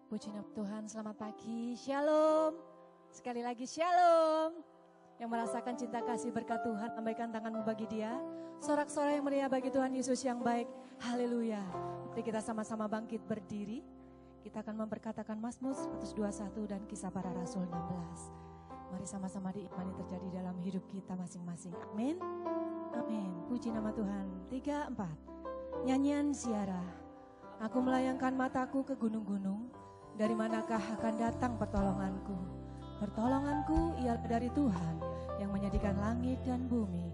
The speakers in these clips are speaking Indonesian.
Puji nama Tuhan, selamat pagi, shalom. Sekali lagi shalom. Yang merasakan cinta kasih berkat Tuhan, lambaikan tanganmu bagi dia. Sorak-sorai yang meriah bagi Tuhan Yesus yang baik, haleluya. Mari kita sama-sama bangkit berdiri. Kita akan memperkatakan Mazmur 121 dan Kisah Para Rasul 16. Mari sama-sama diimani terjadi dalam hidup kita masing-masing, amin. Amin, puji nama Tuhan. 3, 4. Nyanyian ziarah. Aku melayangkan mataku ke gunung-gunung. Dari manakah akan datang pertolonganku? Pertolonganku ialah dari Tuhan yang menyediakan langit dan bumi.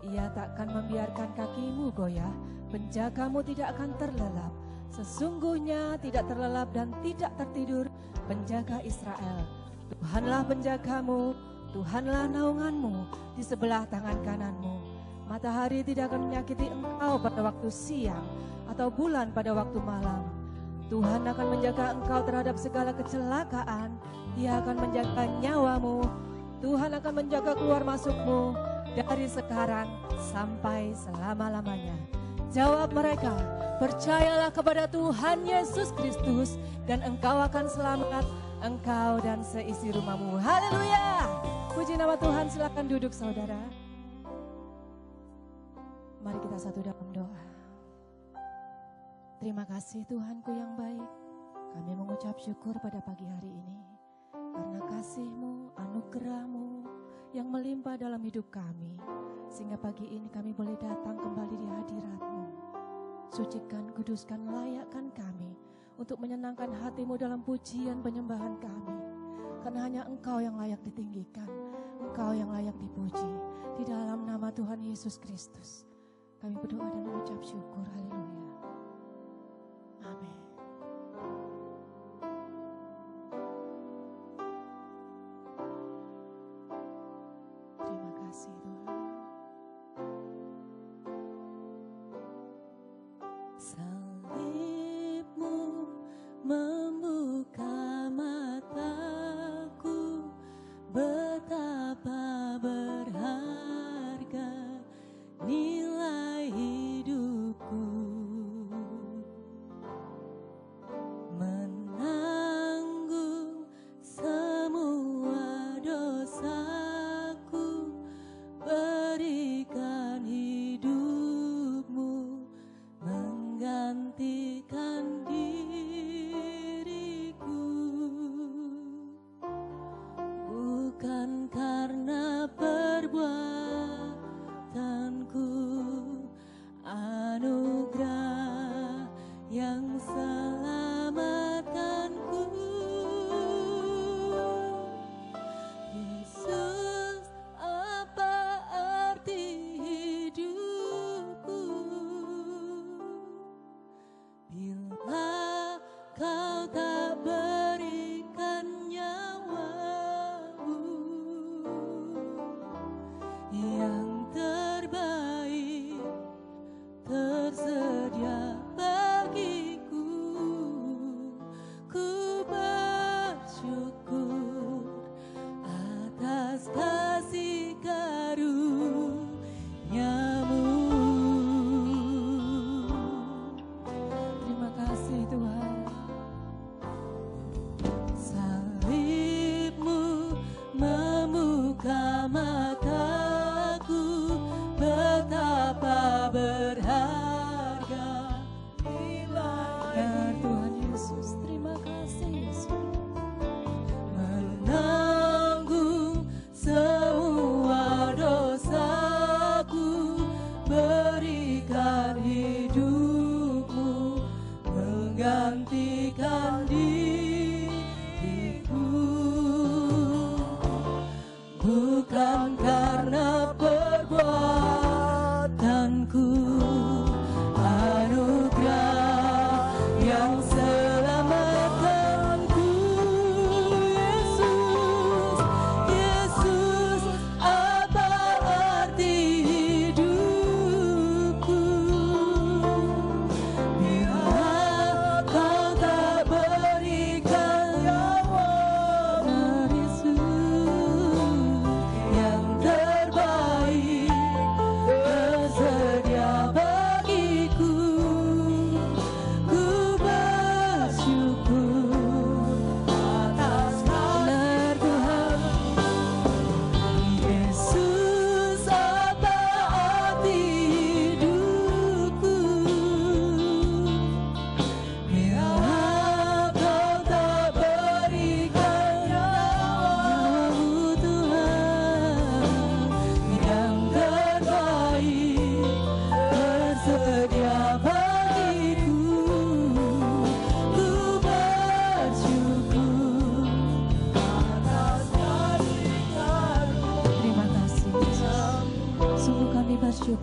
Ia takkan membiarkan kakimu goyah, penjagamu tidak akan terlelap. Sesungguhnya tidak terlelap dan tidak tertidur penjaga Israel. Tuhanlah penjagamu, Tuhanlah naunganmu di sebelah tangan kananmu. Matahari tidak akan menyakiti engkau pada waktu siang atau bulan pada waktu malam. Tuhan akan menjaga engkau terhadap segala kecelakaan. Dia akan menjaga nyawamu. Tuhan akan menjaga keluar masukmu dari sekarang sampai selama-lamanya. Jawab mereka, percayalah kepada Tuhan Yesus Kristus dan engkau akan selamat, engkau dan seisi rumahmu. Haleluya. Puji nama Tuhan, silakan duduk saudara. Mari kita satu dalam doa. Terima kasih Tuhanku yang baik. Kami mengucap syukur pada pagi hari ini. Karena kasih-Mu, anugerah-Mu yang melimpah dalam hidup kami. Sehingga pagi ini kami boleh datang kembali di hadirat-Mu. Sucikan, kuduskan, layakkan kami untuk menyenangkan hati-Mu dalam pujian penyembahan kami. Karena hanya Engkau yang layak ditinggikan. Engkau yang layak dipuji. Di dalam nama Tuhan Yesus Kristus. Kami berdoa dan mengucap syukur. Haleluya. Amin. Terima kasih Tuhan. Salib-Mu membuka mataku, betapa berharga nilai hidupku. Menanggung semua dosaku, berikan hidupmu, menggantikan diriku. Bukan karena perbuatanku, anugerah yang selamatkanku. Yesus, apa arti hidupku bila kau tak berikan nyawamu? Yang terbaik tersedia bagiku. Ku bersyukur atas kasih karunia-Mu. Terima kasih Tuhan. Salib-Mu membuka mataku, betapa berharga nilai Tuhan Yesus. Terima kasih Yesus. Menanggung semua dosaku, berikan hidupmu, menggantikan diriku. Bukan karena perbuatanku, anugerah yang selamatkanku. Yesus, Yesus, apa arti hidupku bila kau tak berikan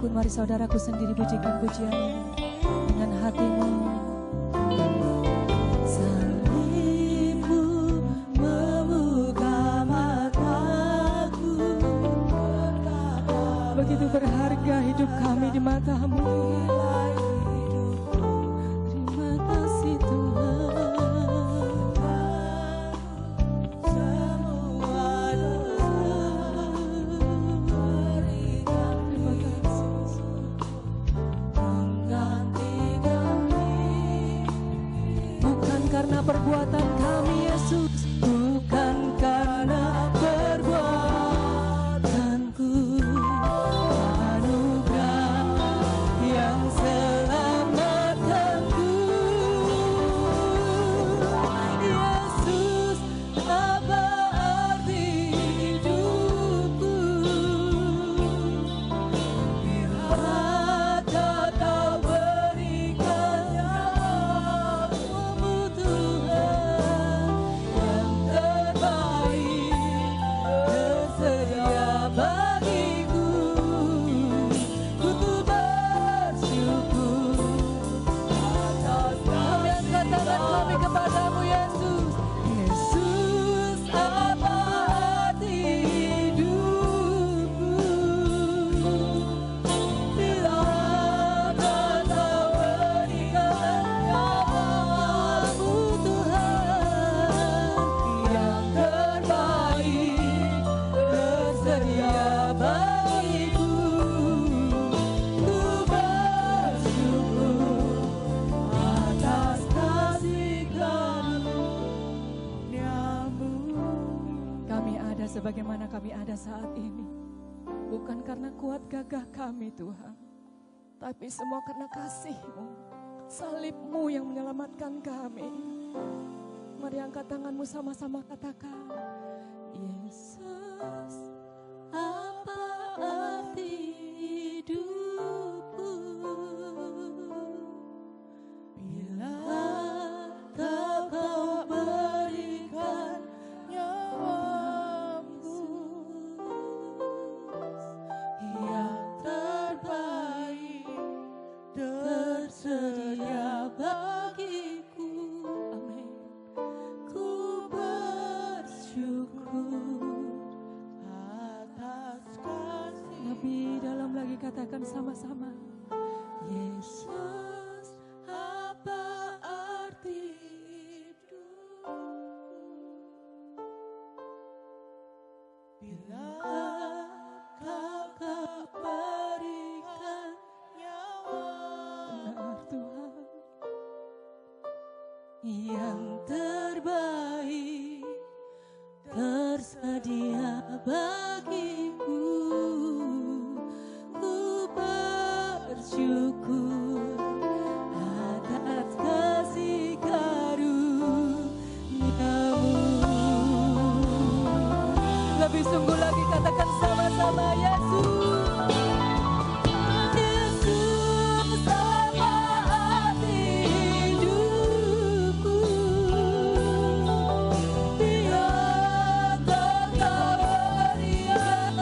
apapun, mari saudaraku sendiri pujikan pujian ini dengan hatimu. Salibmu membuka mataku, begitu berharga hidup kami di matamu. Terima kasih Tuhan. Karena perbuatan kami Yesus, bukan karena perbuatanku, anugerah yang selamatkanku. Yesus, apa arti hidupku bila tak kau berikan nyawamu Tuhan, yang terbaik tersedia bagiku. Ku bersyukur atas kami kepadamu Yesus. Yesus, apa arti hidupku bila tak kau berikan nyawamu Tuhan, yang terbaik tersedia bagiku. Ku bersyukur atas kasih karunia-Mu. Kami ada sebagaimana kami ada saat ini, bukan karena kuat gagah kami Tuhan, tapi semua karena kasih-Mu, salib-Mu yang menyelamatkan kami. Mari angkat tanganmu sama-sama katakan, Yesus, apa arti hidupku bila tak kau berikan nyawamu, yang terbaik tersedia bagiku. Amin. Ku bersyukur atas kasih. Lebih dalam lagi katakan sama-sama, Yesus, apa arti hidupku bila kau berikan nyawa. Benar Tuhan, yang terbaik tersedia bagiku. Ku bersyukur atas kasih karunia-Mu. Lebih sungguh lagi katakan sama-sama, Yesus. Yesus, apa arti hidupku bila tak kau berikan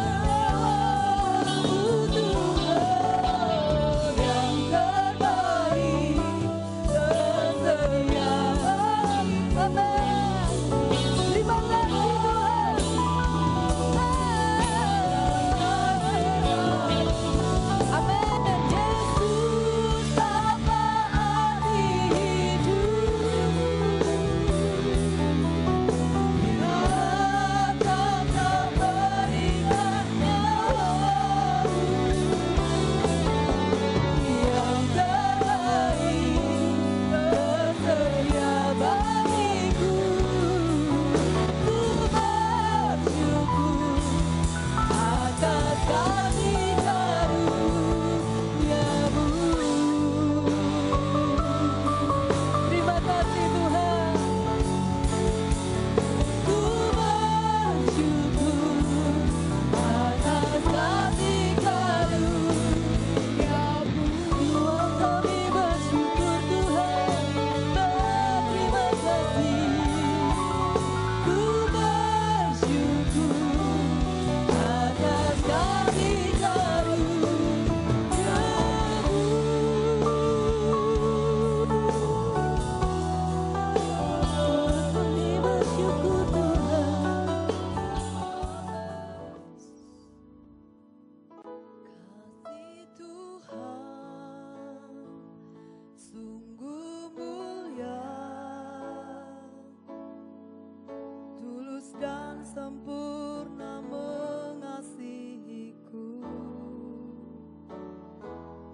sempurna mengasihiku.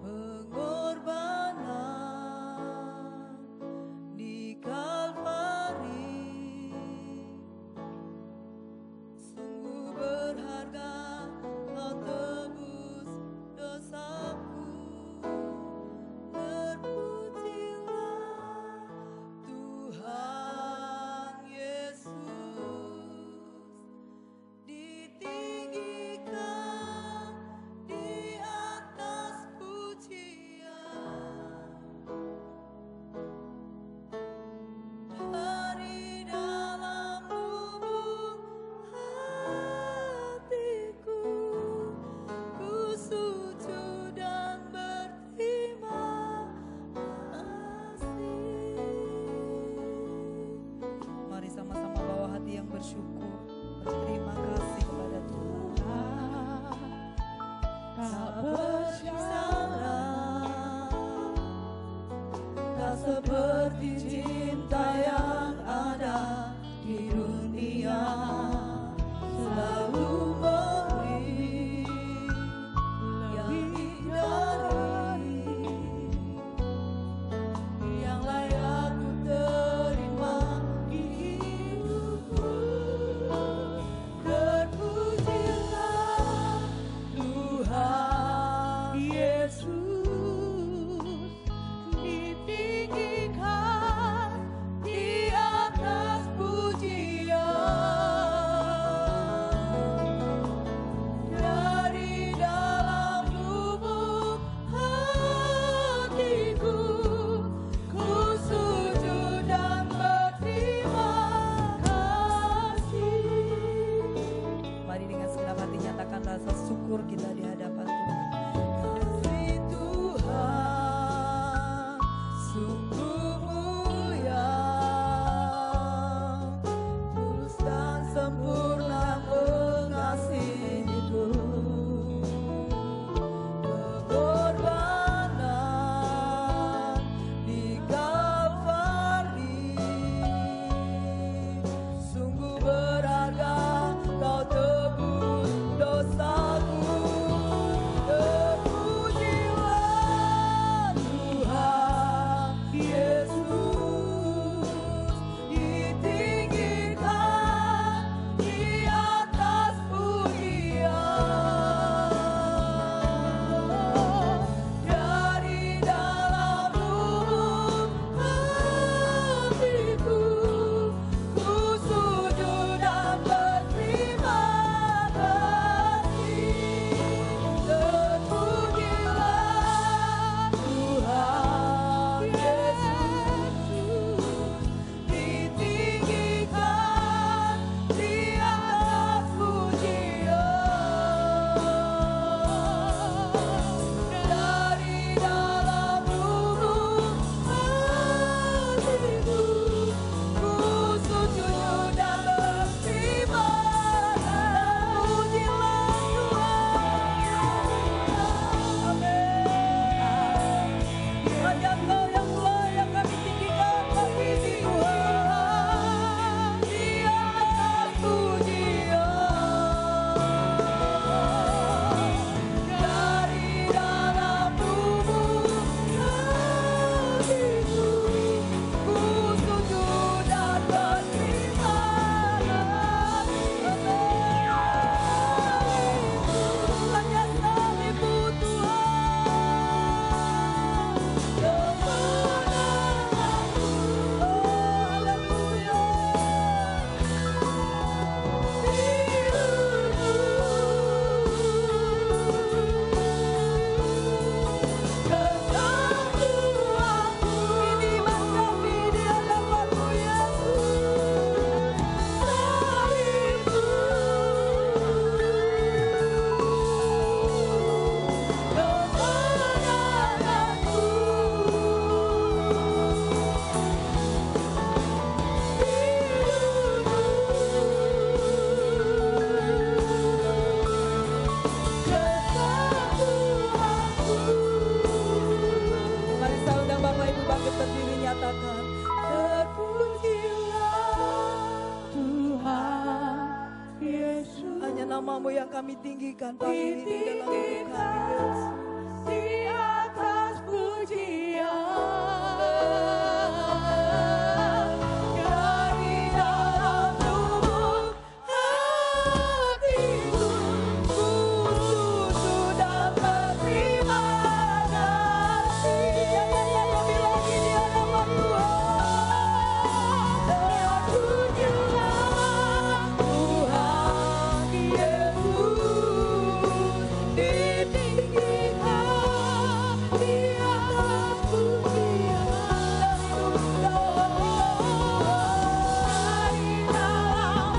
Pengorbanan di Kalvari sungguh berharga, Kau tebus dosaku. Terpujilah Tuhan Yesus, ditinggikan di atas pujian. Dari dalam lubuk hatiku, ku sujud dan berterima kasih. Mari sama-sama bawa hati yang bersyukur, berterima kasih kepada Tuhan. Tak bersyukur, tak seperti cinta yang ada di dunia, selalu memberi lebih dari yang layak ku terima di hidupku. Terpujilah Tuhan Yesus, ditinggikan di atas pujian. Dari dalam lubuk hatiku, ku sujud dan berterima kasih. Mari dengan segenap hati nyatakan rasa syukur kita di hadapan Tuhan. Kasih Tuhan sungguh mulia, tulus dan sempurna mengasihiku. Pengorbanan di Kalvari sungguh berharga, Kau tebus dosaku. yang kami tinggikan pagi ini dalam hidup kami, Yesus. Di atas pujian dari dalam lubuk hatiku, ku sudah berterima kasih. Lebih lagi di hadapan Tuhan, terpujilah Tuhan Yesus, ditinggikan di atas pujian dari dalam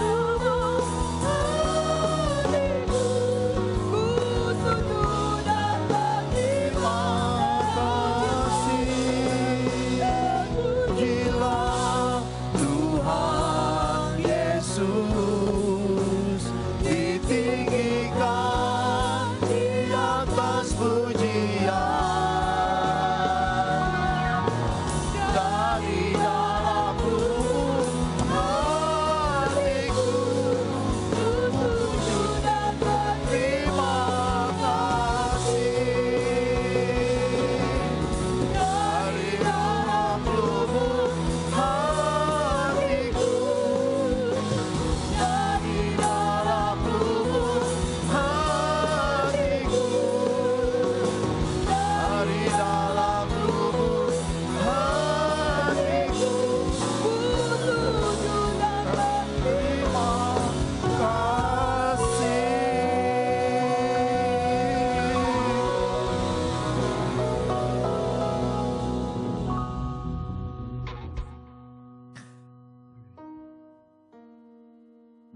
lubuk hatiku, ku sujud dan berterima Pujilah Tuhan Yesus, ditinggikan di atas pujian dari dalam lubuk hatiku, sujud dan berterima kasih. Dari dalam lubuk hatiku, dari dalam lubuk hatiku, dari dalam lubuk hatiku, ku sujud dan berterima kasih.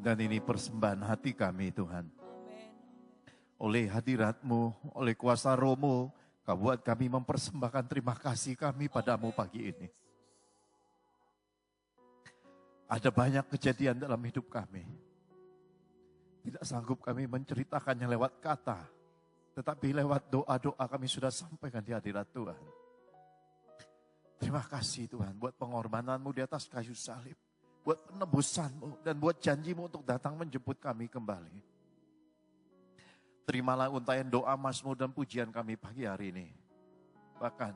Dan ini persembahan hati kami Tuhan. Oleh hadirat-Mu, oleh kuasa Roh-Mu, Kau buat kami mempersembahkan terima kasih kami padamu pagi ini. Ada banyak kejadian dalam hidup kami. Tidak sanggup kami menceritakannya lewat kata, tetapi lewat doa-doa kami sudah sampaikan di hadirat Tuhan. Terima kasih Tuhan buat pengorbanan-Mu di atas kayu salib. Buat penebusan-Mu dan buat janji-Mu untuk datang menjemput kami kembali. Terimalah untayan doa Mazmur dan pujian kami pagi hari ini. Bahkan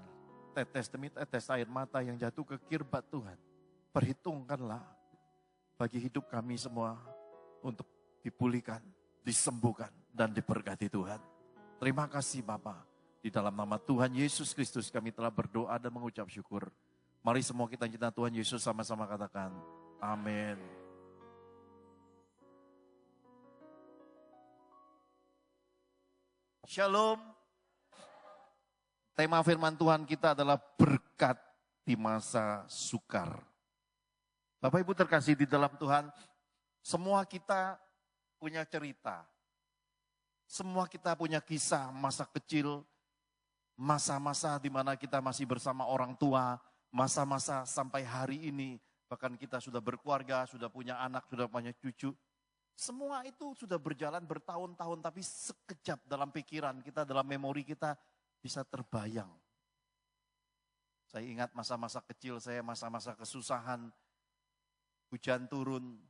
tetes demi tetes air mata yang jatuh ke kirbat Tuhan. Perhitungkanlah bagi hidup kami semua untuk dipulihkan, disembuhkan, dan diberkati Tuhan. Terima kasih Bapa. Di dalam nama Tuhan Yesus Kristus kami telah berdoa dan mengucap syukur. Mari semua kita cinta Tuhan Yesus sama-sama katakan, amin. Shalom. Tema firman Tuhan kita adalah berkat di masa sukar. Bapak Ibu terkasih di dalam Tuhan, semua kita punya cerita. Semua kita punya kisah masa kecil, masa-masa di mana kita masih bersama orang tua, masa-masa sampai hari ini, bahkan kita sudah berkeluarga, sudah punya anak, sudah punya cucu. Semua itu sudah berjalan bertahun-tahun, tapi sekejap dalam pikiran kita, dalam memori kita bisa terbayang. Saya ingat masa-masa kecil saya, masa-masa kesusahan, hujan turun,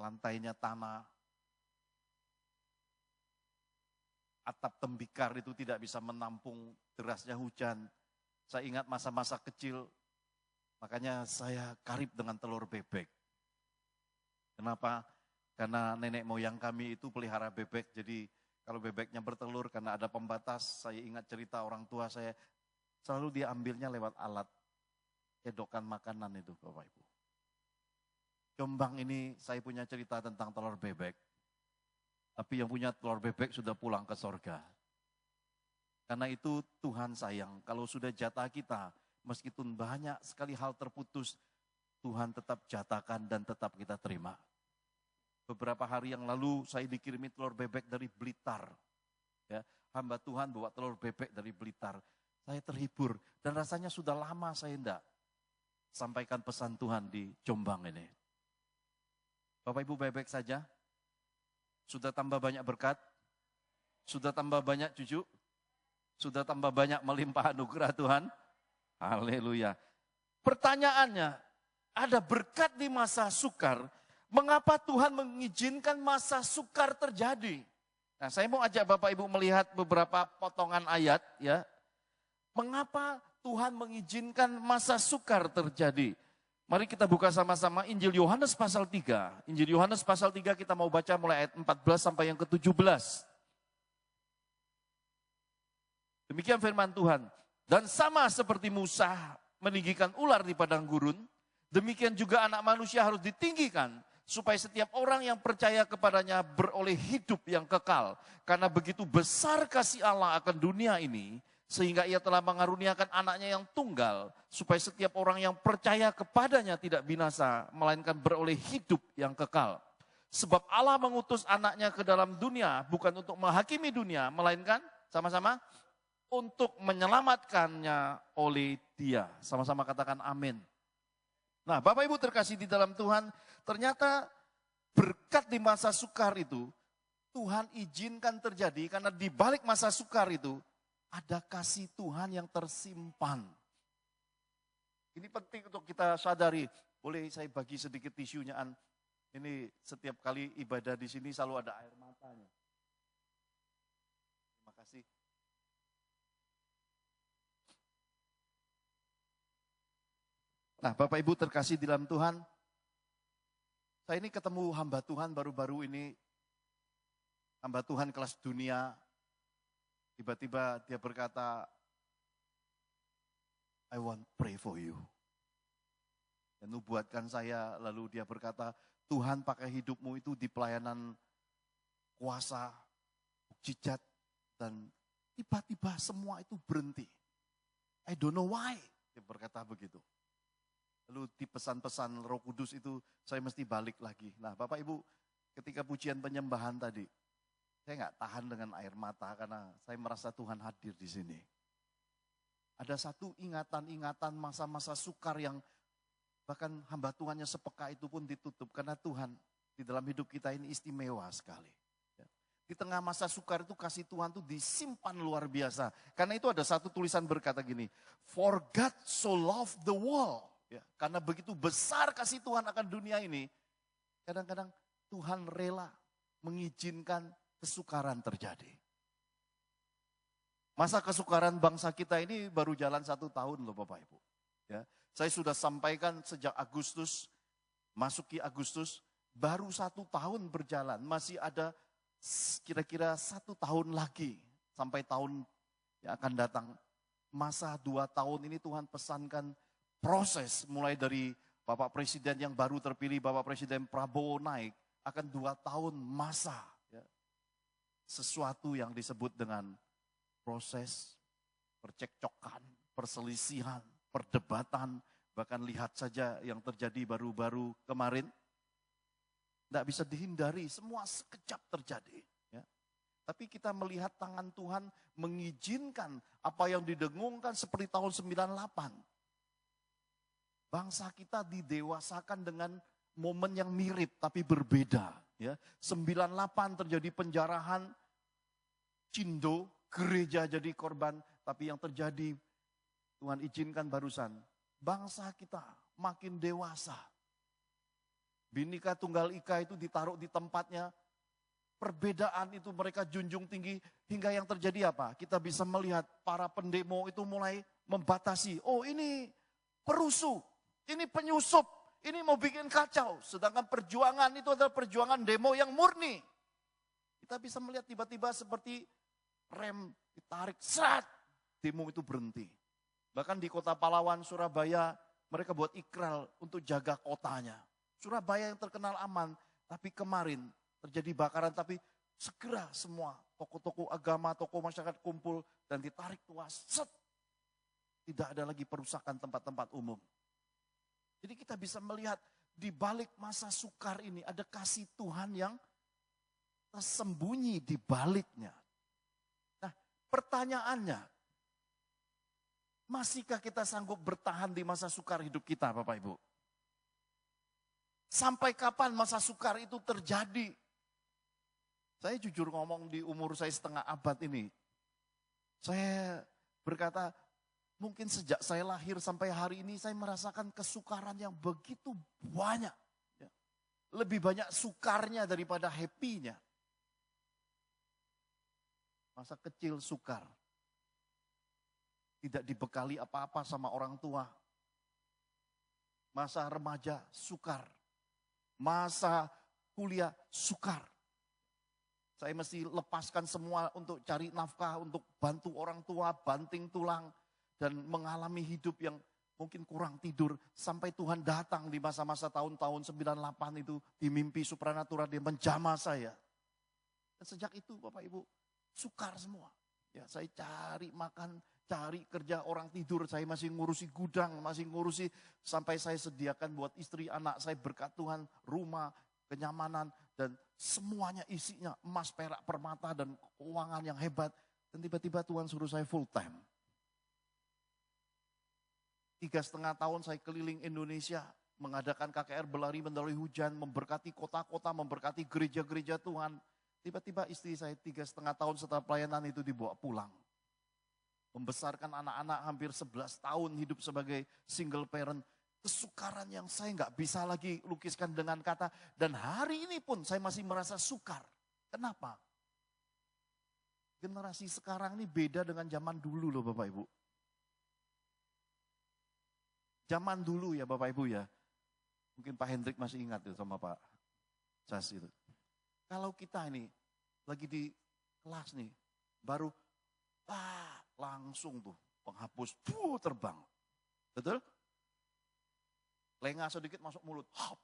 lantainya tanah, atap tembikar itu tidak bisa menampung derasnya hujan. Saya ingat masa-masa kecil, makanya saya karib dengan telur bebek. Kenapa? Karena nenek moyang kami itu pelihara bebek, jadi kalau bebeknya bertelur karena ada pembatas, saya ingat cerita orang tua saya, selalu diambilnya lewat alat cedokan makanan itu Bapak Ibu. Jombang ini saya punya cerita tentang telur bebek, tapi yang punya telur bebek sudah pulang ke sorga. Karena itu Tuhan sayang, kalau sudah jatah kita, meskipun banyak sekali hal terputus, Tuhan tetap jatahkan dan tetap kita terima. Beberapa hari yang lalu saya dikirimi telur bebek dari Blitar. Ya, hamba Tuhan bawa telur bebek dari Blitar. Saya terhibur dan rasanya sudah lama saya tidak sampaikan pesan Tuhan di Jombang ini. Bapak Ibu bebek saja, sudah tambah banyak berkat, sudah tambah banyak cucu, sudah tambah banyak melimpah anugerah Tuhan. Haleluya. Pertanyaannya, ada berkat di masa sukar Mengapa Tuhan mengizinkan masa sukar terjadi? Nah, saya mau ajak Bapak Ibu melihat beberapa potongan ayat ya. Mengapa Tuhan mengizinkan masa sukar terjadi? Mari kita buka sama-sama Injil Yohanes pasal 3. Injil Yohanes pasal 3 kita mau baca mulai ayat 14 sampai yang ke-17. Demikian firman Tuhan. Dan sama seperti Musa meninggikan ular di padang gurun, demikian juga anak manusia harus ditinggikan, supaya setiap orang yang percaya kepadanya beroleh hidup yang kekal. Karena begitu besar kasih Allah akan dunia ini, sehingga ia telah mengaruniakan anaknya yang tunggal, supaya setiap orang yang percaya kepadanya tidak binasa, melainkan beroleh hidup yang kekal. Sebab Allah mengutus anaknya ke dalam dunia, bukan untuk menghakimi dunia, melainkan sama-sama untuk menyelamatkannya oleh Dia. Sama-sama katakan amin. Nah, Bapak Ibu terkasih di dalam Tuhan, ternyata berkat di masa sukar itu, Tuhan izinkan terjadi karena di balik masa sukar itu, ada kasih Tuhan yang tersimpan. Ini penting untuk kita sadari. Boleh saya bagi sedikit tisunya, An? Ini setiap kali ibadah di sini selalu ada air matanya. Terima kasih. Nah, Bapak Ibu terkasih di dalam Tuhan, saya ini ketemu hamba Tuhan baru-baru ini, hamba Tuhan kelas dunia, tiba-tiba dia berkata, I want pray for you. Dan nubuatkan saya, lalu dia berkata, Tuhan pakai hidupmu itu di pelayanan kuasa, mukjizat, dan tiba-tiba semua itu berhenti. I don't know why, dia berkata begitu. Lalu di pesan-pesan Roh Kudus itu saya mesti balik lagi. Nah, Bapak Ibu, ketika pujian penyembahan tadi, saya nggak tahan dengan air mata karena saya merasa Tuhan hadir di sini. Ada satu ingatan-ingatan masa-masa sukar yang bahkan hamba Tuhannya sepeka itu pun ditutup karena Tuhan di dalam hidup kita ini istimewa sekali. Di tengah masa sukar itu kasih Tuhan itu disimpan luar biasa. Karena itu ada satu tulisan berkata gini, For God so loved the world. Ya, karena begitu besar kasih Tuhan akan dunia ini, kadang-kadang Tuhan rela mengizinkan kesukaran terjadi. Masa kesukaran bangsa kita ini baru jalan 1 tahun loh Bapak Ibu. Ya, saya sudah sampaikan sejak Agustus, masuki Agustus, baru 1 tahun berjalan. Masih ada kira-kira 1 tahun lagi sampai tahun yang akan datang. Masa 2 tahun ini Tuhan pesankan proses mulai dari Bapak Presiden yang baru terpilih, Bapak Presiden Prabowo naik, akan 2 tahun masa. Ya. Sesuatu yang disebut dengan proses percekcokan, perselisihan, perdebatan, bahkan lihat saja yang terjadi baru-baru kemarin. Tidak bisa dihindari, semua sekejap terjadi. Ya. Tapi kita melihat tangan Tuhan mengizinkan apa yang didengungkan seperti tahun 98. Bangsa kita didewasakan dengan momen yang mirip tapi berbeda. Ya. 98 terjadi penjarahan, Cindo, gereja jadi korban. Tapi yang terjadi, Tuhan izinkan barusan, bangsa kita makin dewasa. Bhinneka Tunggal Ika itu ditaruh di tempatnya, perbedaan itu mereka junjung tinggi, hingga yang terjadi apa? Kita bisa melihat para pendemo itu mulai membatasi, oh ini perusuh. Ini penyusup, ini mau bikin kacau. Sedangkan perjuangan itu adalah perjuangan demo yang murni. Kita bisa melihat tiba-tiba seperti rem ditarik, serat, demo itu berhenti. Bahkan di kota Pahlawan, Surabaya, mereka buat ikrar untuk jaga kotanya. Surabaya yang terkenal aman, tapi kemarin terjadi bakaran, tapi segera semua toko-toko agama, toko masyarakat kumpul dan ditarik tuas, set. Tidak ada lagi perusakan tempat-tempat umum. Jadi kita bisa melihat di balik masa sukar ini ada kasih Tuhan yang tersembunyi di baliknya. Nah, pertanyaannya, masihkah kita sanggup bertahan di masa sukar hidup kita, Bapak Ibu? Sampai kapan masa sukar itu terjadi? Saya jujur ngomong di umur saya setengah abad ini, saya berkata, mungkin sejak saya lahir sampai hari ini saya merasakan kesukaran yang begitu banyak. Ya. Lebih banyak sukarnya daripada happy-nya. Masa kecil sukar. Tidak dibekali apa-apa sama orang tua. Masa remaja sukar. Masa kuliah sukar. Saya mesti lepaskan semua untuk cari nafkah, untuk bantu orang tua, banting tulang. Dan mengalami hidup yang mungkin kurang tidur. Sampai Tuhan datang di masa-masa tahun-tahun 98 itu. Di mimpi supranatural dia menjamah saya. Dan sejak itu Bapak Ibu sukar semua. Ya, saya cari makan, cari kerja, orang tidur. Saya masih ngurusi gudang, masih ngurusi sampai saya sediakan buat istri, anak saya berkat Tuhan. Rumah, kenyamanan, dan semuanya isinya emas, perak, permata, dan keuangan yang hebat. Dan tiba-tiba Tuhan suruh saya full time. 3,5 tahun saya keliling Indonesia, mengadakan KKR berlari melalui hujan, memberkati kota-kota, memberkati gereja-gereja Tuhan. Tiba-tiba istri saya 3,5 tahun setelah pelayanan itu dibawa pulang. Membesarkan anak-anak hampir 11 tahun hidup sebagai single parent. Kesukaran yang saya nggak bisa lagi lukiskan dengan kata. Dan hari ini pun saya masih merasa sukar. Kenapa? Generasi sekarang ini beda dengan zaman dulu loh Bapak Ibu. Zaman dulu ya Bapak Ibu ya. Mungkin Pak Hendrik masih ingat itu sama Pak Jas itu. Kalau kita ini lagi di kelas nih, baru langsung tuh penghapus terbang. Betul? Lengah sedikit masuk mulut. Hop.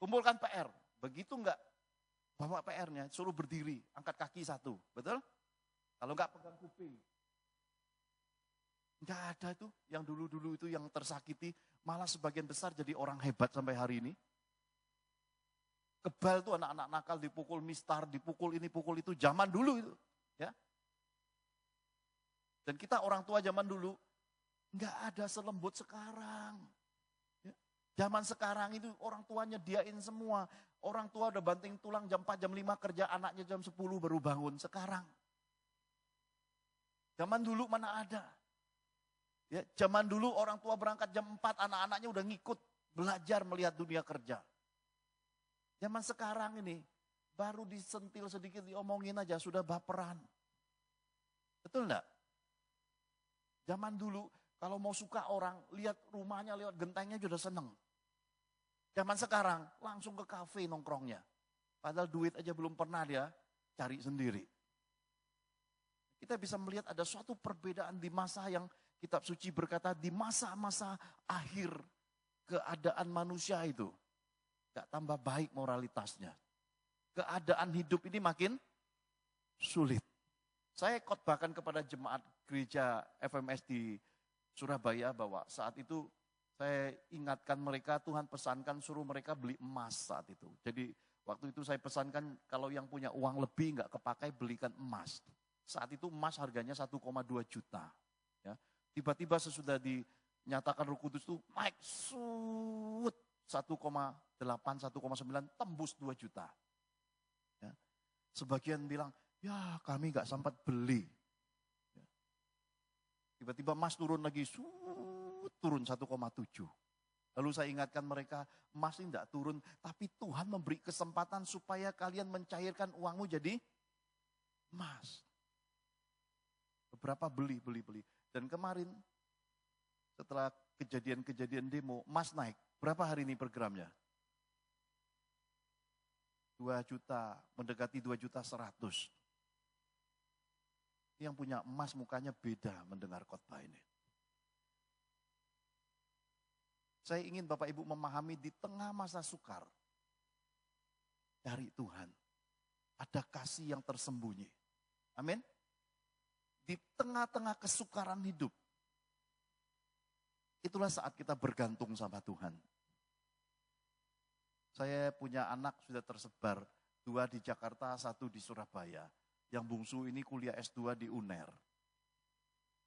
Kumpulkan PR. Begitu enggak bawa PR-nya, suruh berdiri, angkat kaki satu. Betul? Kalau enggak pegang kuping. Enggak ada itu, yang dulu-dulu itu yang tersakiti, malah sebagian besar jadi orang hebat sampai hari ini. Kebal tuh anak-anak nakal dipukul mistar, dipukul ini, pukul itu, zaman dulu itu. Ya. Dan kita orang tua zaman dulu, enggak ada selembut sekarang. Ya. Zaman sekarang itu orang tua nyediain semua. Orang tua udah banting tulang jam 4, jam 5 kerja, anaknya jam 10 baru bangun. Sekarang. Zaman dulu mana ada. Ya, zaman dulu orang tua berangkat jam 4, anak-anaknya udah ngikut belajar melihat dunia kerja. Zaman sekarang ini baru disentil sedikit, diomongin aja sudah baperan. Betul enggak? Zaman dulu kalau mau suka orang, lihat rumahnya, lihat gentengnya sudah seneng. Zaman sekarang langsung ke kafe nongkrongnya. Padahal duit aja belum pernah dia cari sendiri. Kita bisa melihat ada suatu perbedaan di masa yang Kitab suci berkata di masa-masa akhir keadaan manusia itu gak tambah baik moralitasnya. Keadaan hidup ini makin sulit. Saya khotbahkan kepada jemaat gereja FMS di Surabaya bahwa saat itu saya ingatkan mereka, Tuhan pesankan suruh mereka beli emas saat itu. Jadi waktu itu saya pesankan kalau yang punya uang lebih gak kepakai belikan emas. Saat itu emas harganya 1,2 juta. Ya. Tiba-tiba sesudah dinyatakan Roh Kudus itu naik 1,8, 1,9 tembus 2 juta. Ya. Sebagian bilang, ya kami gak sempat beli. Ya. Tiba-tiba emas turun lagi, turun 1,7. Lalu saya ingatkan mereka, emas ini tidak turun, tapi Tuhan memberi kesempatan supaya kalian mencairkan uangmu jadi emas. Beberapa beli. Dan kemarin setelah kejadian-kejadian demo, emas naik. Berapa hari ini per gramnya? 2 juta, mendekati 2 juta 100. Yang punya emas mukanya beda mendengar khotbah ini. Saya ingin Bapak Ibu memahami di tengah masa sukar dari Tuhan. Ada kasih yang tersembunyi. Amin. Di tengah-tengah kesukaran hidup. Itulah saat kita bergantung sama Tuhan. Saya punya anak sudah tersebar. 2 di Jakarta, 1 di Surabaya. Yang bungsu ini kuliah S2 di UNER.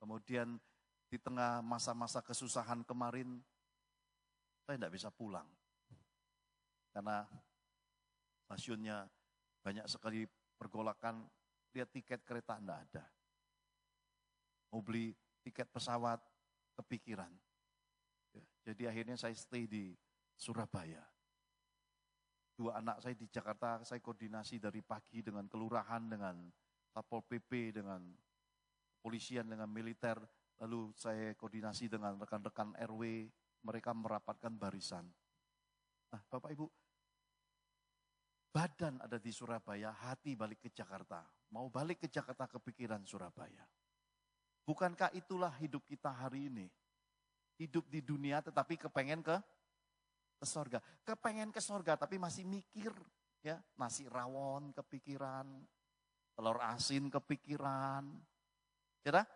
Kemudian di tengah masa-masa kesusahan kemarin, saya tidak bisa pulang. Karena stasiunnya banyak sekali pergolakan, lihat tiket kereta tidak ada. Mau beli tiket pesawat, kepikiran. Jadi akhirnya saya stay di Surabaya. 2 anak saya di Jakarta, saya koordinasi dari pagi dengan kelurahan, dengan Satpol PP, dengan kepolisian, dengan militer. Lalu saya koordinasi dengan rekan-rekan RW, mereka merapatkan barisan. Nah, Bapak Ibu, badan ada di Surabaya, hati balik ke Jakarta. Mau balik ke Jakarta, kepikiran Surabaya. Bukankah itulah hidup kita hari ini? Hidup di dunia tetapi kepengen ke sorga. Kepengen ke sorga tapi masih mikir. Ya, nasi rawon kepikiran, telur asin kepikiran. Ya,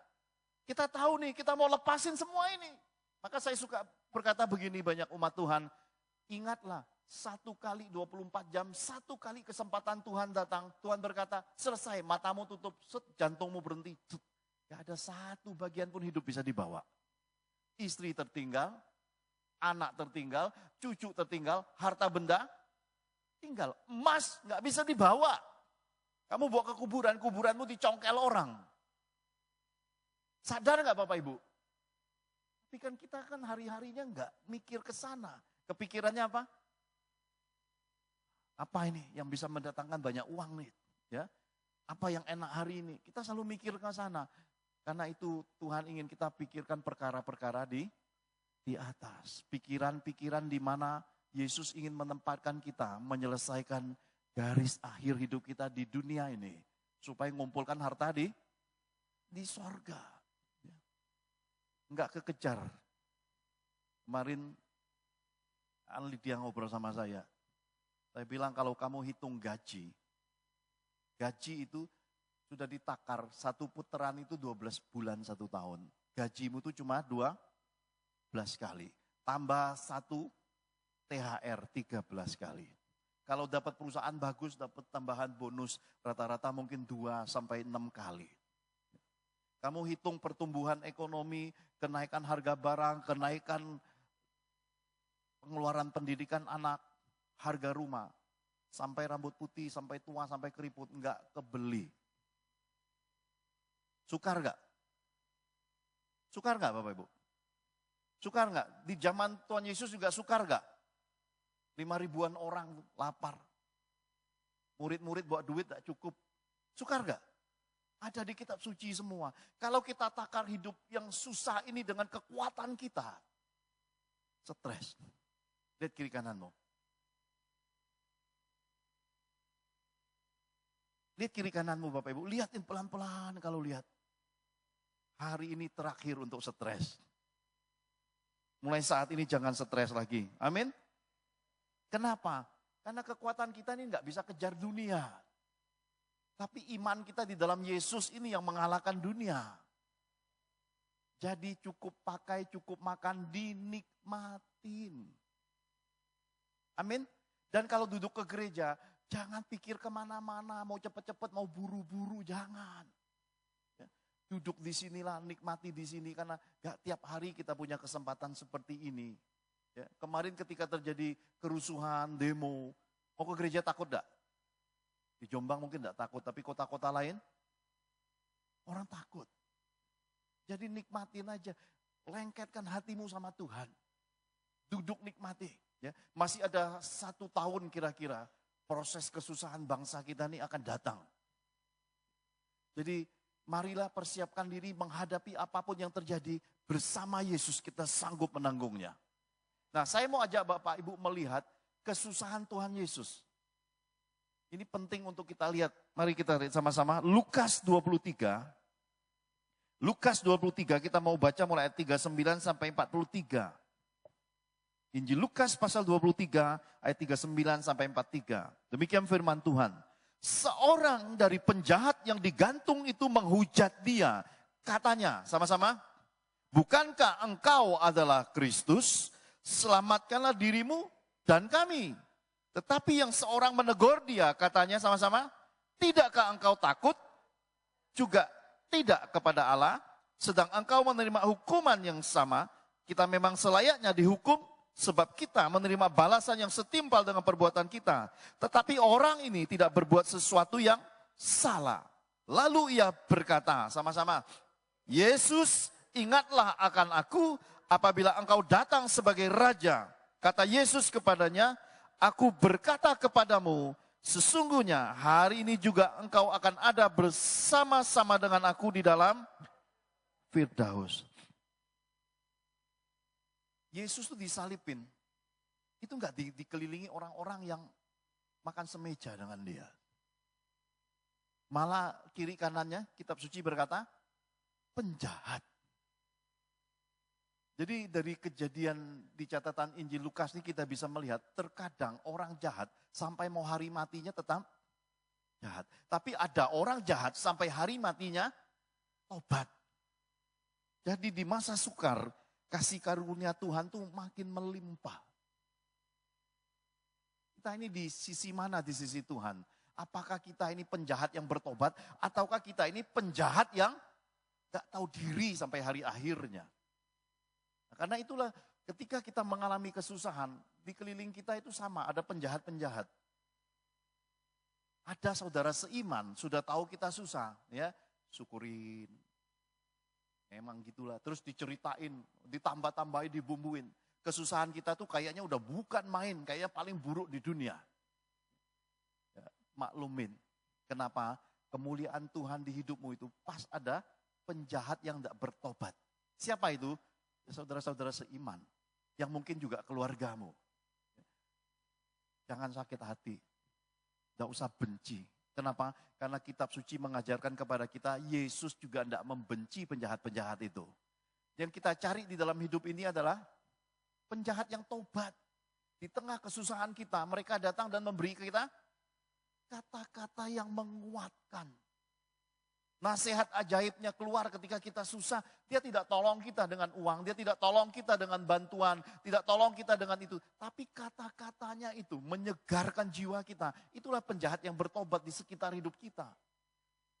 kita tahu nih, kita mau lepasin semua ini. Maka saya suka berkata begini, banyak umat Tuhan, ingatlah 1 kali 24 jam, 1 kali kesempatan Tuhan datang, Tuhan berkata, selesai, matamu tutup, jantungmu berhenti. Gak ada satu bagian pun hidup bisa dibawa. Istri tertinggal, anak tertinggal, cucu tertinggal, harta benda tinggal. Emas gak bisa dibawa. Kamu bawa ke kuburan, kuburanmu dicongkel orang. Sadar gak Bapak Ibu? Tapi kan kita kan hari-harinya gak mikir ke sana. Kepikirannya apa? Apa ini yang bisa mendatangkan banyak uang nih? Ya, apa yang enak hari ini? Kita selalu mikir ke sana. Karena itu Tuhan ingin kita pikirkan perkara-perkara di atas. Pikiran-pikiran di mana Yesus ingin menempatkan kita menyelesaikan garis akhir hidup kita di dunia ini. Supaya mengumpulkan harta di sorga. Enggak kekejar. Kemarin Lydia ngobrol sama saya. Saya bilang kalau kamu hitung gaji itu sudah ditakar, 1 putaran itu 12 bulan 1 tahun. Gajimu itu cuma 12 kali. Tambah 1 THR 13 kali. Kalau dapat perusahaan bagus, dapat tambahan bonus rata-rata mungkin 2 sampai 6 kali. Kamu hitung pertumbuhan ekonomi, kenaikan harga barang, kenaikan pengeluaran pendidikan anak, harga rumah, sampai rambut putih, sampai tua, sampai keriput, enggak kebeli. Sukar enggak? Sukar enggak Bapak Ibu? Sukar enggak? Di zaman Tuhan Yesus juga sukar enggak? 5.000-an orang lapar. Murid-murid bawa duit enggak cukup. Sukar enggak? Ada di kitab suci semua. Kalau kita takar hidup yang susah ini dengan kekuatan kita, stres. Lihat kiri kananmu. Lihat kiri kananmu Bapak Ibu. Lihatin pelan-pelan kalau lihat. Hari ini terakhir untuk stres. Mulai saat ini jangan stres lagi. Amin. Kenapa? Karena kekuatan kita ini nggak bisa kejar dunia. Tapi iman kita di dalam Yesus ini yang mengalahkan dunia. Jadi cukup pakai, cukup makan, dinikmatin. Amin. Dan kalau duduk ke gereja, jangan pikir kemana-mana, mau cepet-cepet, mau buru-buru, jangan. Ya, duduk di sinilah, nikmati di sini, karena gak tiap hari kita punya kesempatan seperti ini. Ya, kemarin ketika terjadi kerusuhan, demo, mau ke gereja takut gak? Di Jombang mungkin gak takut, tapi kota-kota lain, orang takut. Jadi nikmatin aja, lengketkan hatimu sama Tuhan. Duduk nikmati. Ya, masih ada 1 tahun kira-kira proses kesusahan bangsa kita ini akan datang. Jadi marilah persiapkan diri menghadapi apapun yang terjadi bersama Yesus, kita sanggup menanggungnya. Nah, saya mau ajak Bapak Ibu melihat kesusahan Tuhan Yesus. Ini penting untuk kita lihat. Mari kita lihat sama-sama Lukas 23. Lukas 23 kita mau baca mulai ayat 39 sampai 43. Injil Lukas pasal 23 ayat 39 sampai 43. Demikian firman Tuhan. Seorang dari penjahat yang digantung itu menghujat dia. Katanya sama-sama, bukankah engkau adalah Kristus? Selamatkanlah dirimu dan kami. Tetapi yang seorang menegur dia, katanya sama-sama, tidakkah engkau takut? Juga tidak kepada Allah, sedang engkau menerima hukuman yang sama. Kita memang selayaknya dihukum, sebab kita menerima balasan yang setimpal dengan perbuatan kita. Tetapi orang ini tidak berbuat sesuatu yang salah. Lalu ia berkata sama-sama, Yesus, ingatlah akan aku apabila engkau datang sebagai raja. Kata Yesus kepadanya, aku berkata kepadamu, sesungguhnya hari ini juga engkau akan ada bersama-sama dengan aku di dalam Firdaus. Yesus itu disalibin. Itu enggak dikelilingi orang-orang yang makan semeja dengan dia. Malah kiri kanannya kitab suci berkata, penjahat. Jadi dari kejadian di catatan Injil Lukas ini kita bisa melihat terkadang orang jahat sampai mau hari matinya tetap jahat. Tapi ada orang jahat sampai hari matinya tobat. Jadi di masa sukar kasih karunia Tuhan tuh makin melimpah. Kita ini di sisi mana di sisi Tuhan? Apakah kita ini penjahat yang bertobat ataukah kita ini penjahat yang gak tahu diri sampai hari akhirnya? Karena itulah ketika kita mengalami kesusahan, di keliling kita itu sama, ada penjahat-penjahat. Ada saudara seiman, sudah tahu kita susah, ya syukurin. Emang gitulah, terus diceritain, ditambah-tambahin, dibumbuin. Kesusahan kita tuh kayaknya udah bukan main, kayaknya paling buruk di dunia. Ya, maklumin, kenapa? Kemuliaan Tuhan di hidupmu itu pas ada penjahat yang tidak bertobat. Siapa itu? Saudara-saudara seiman, yang mungkin juga keluargamu. Jangan sakit hati, tidak usah benci. Kenapa? Karena kitab suci mengajarkan kepada kita, Yesus juga tidak membenci penjahat-penjahat itu. Yang kita cari di dalam hidup ini adalah penjahat yang tobat. Di tengah kesusahan kita, mereka datang dan memberi kita kata-kata yang menguatkan. Nasihat ajaibnya keluar ketika kita susah. Dia tidak tolong kita dengan uang, dia tidak tolong kita dengan bantuan, tidak tolong kita dengan itu. Tapi kata-katanya itu menyegarkan jiwa kita. Itulah penjahat yang bertobat di sekitar hidup kita.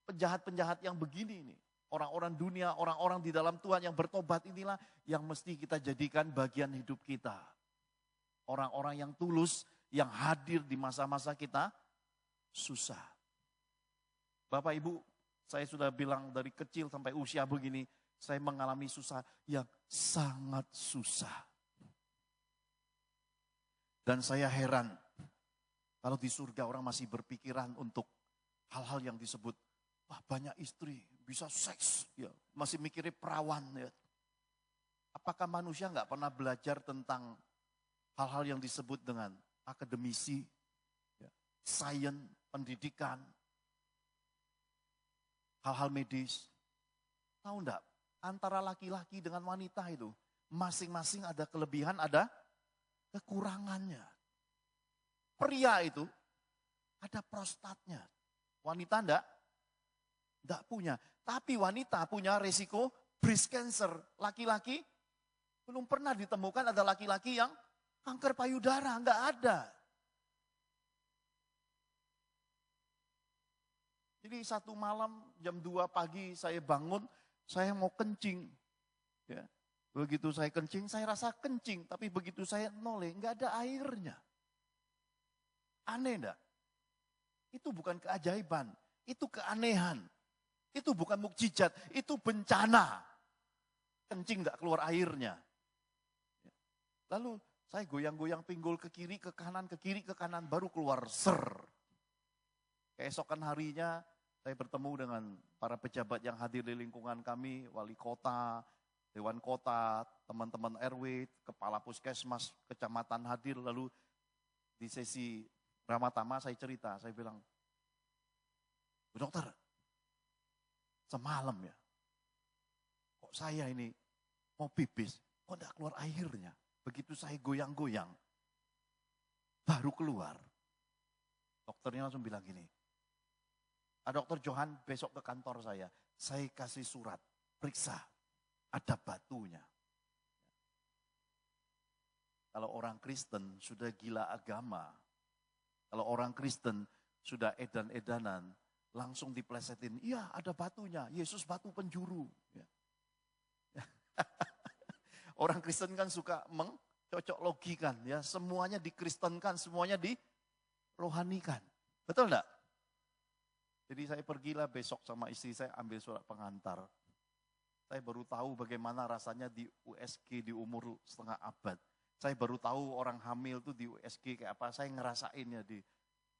Penjahat-penjahat yang begini ini. Orang-orang dunia, orang-orang di dalam Tuhan yang bertobat inilah yang mesti kita jadikan bagian hidup kita. Orang-orang yang tulus, yang hadir di masa-masa kita susah. Bapak Ibu, saya sudah bilang dari kecil sampai usia begini, saya mengalami susah yang sangat susah. Dan saya heran, kalau di surga orang masih berpikiran untuk hal-hal yang disebut, wah banyak istri, bisa seks, ya, masih mikirnya perawan. Ya. Apakah manusia nggak pernah belajar tentang hal-hal yang disebut dengan akademisi, ya, sains, pendidikan, hal-hal medis? Tahu enggak, antara laki-laki dengan wanita itu, masing-masing ada kelebihan, ada kekurangannya. Pria itu ada prostatnya, wanita enggak punya. Tapi wanita punya resiko breast cancer. Laki-laki belum pernah ditemukan ada laki-laki yang kanker payudara, enggak ada. Jadi satu malam jam 2 pagi saya bangun, saya mau kencing. Ya. Begitu saya kencing, saya rasa kencing. Tapi begitu saya noleh, nggak ada airnya. Aneh enggak? Itu bukan keajaiban, itu keanehan. Itu bukan mukjizat, itu bencana. Kencing nggak keluar airnya. Lalu saya goyang-goyang pinggul ke kiri, ke kanan, baru keluar ser. Keesokan harinya saya bertemu dengan para pejabat yang hadir di lingkungan kami, wali kota, dewan kota, teman-teman RW, kepala puskesmas, kecamatan hadir. Lalu di sesi Ramatama saya cerita, saya bilang, Bu dokter, semalam ya, kok saya ini mau pipis, kok enggak keluar airnya. Begitu saya goyang-goyang, baru keluar. Dokternya langsung bilang gini, Dokter Johan besok ke kantor saya kasih surat, periksa, ada batunya. Kalau orang Kristen sudah gila agama, kalau orang Kristen sudah edan-edanan, langsung diplesetin, iya ada batunya, Yesus batu penjuru. Ya. Orang Kristen kan suka mencocok logikan, ya semuanya dikristenkan, semuanya dirohanikan. Betul enggak? Jadi saya pergilah besok sama istri saya ambil surat pengantar. Saya baru tahu bagaimana rasanya di USG di umur setengah abad. Saya baru tahu orang hamil tuh di USG kayak apa. Saya ngerasainnya di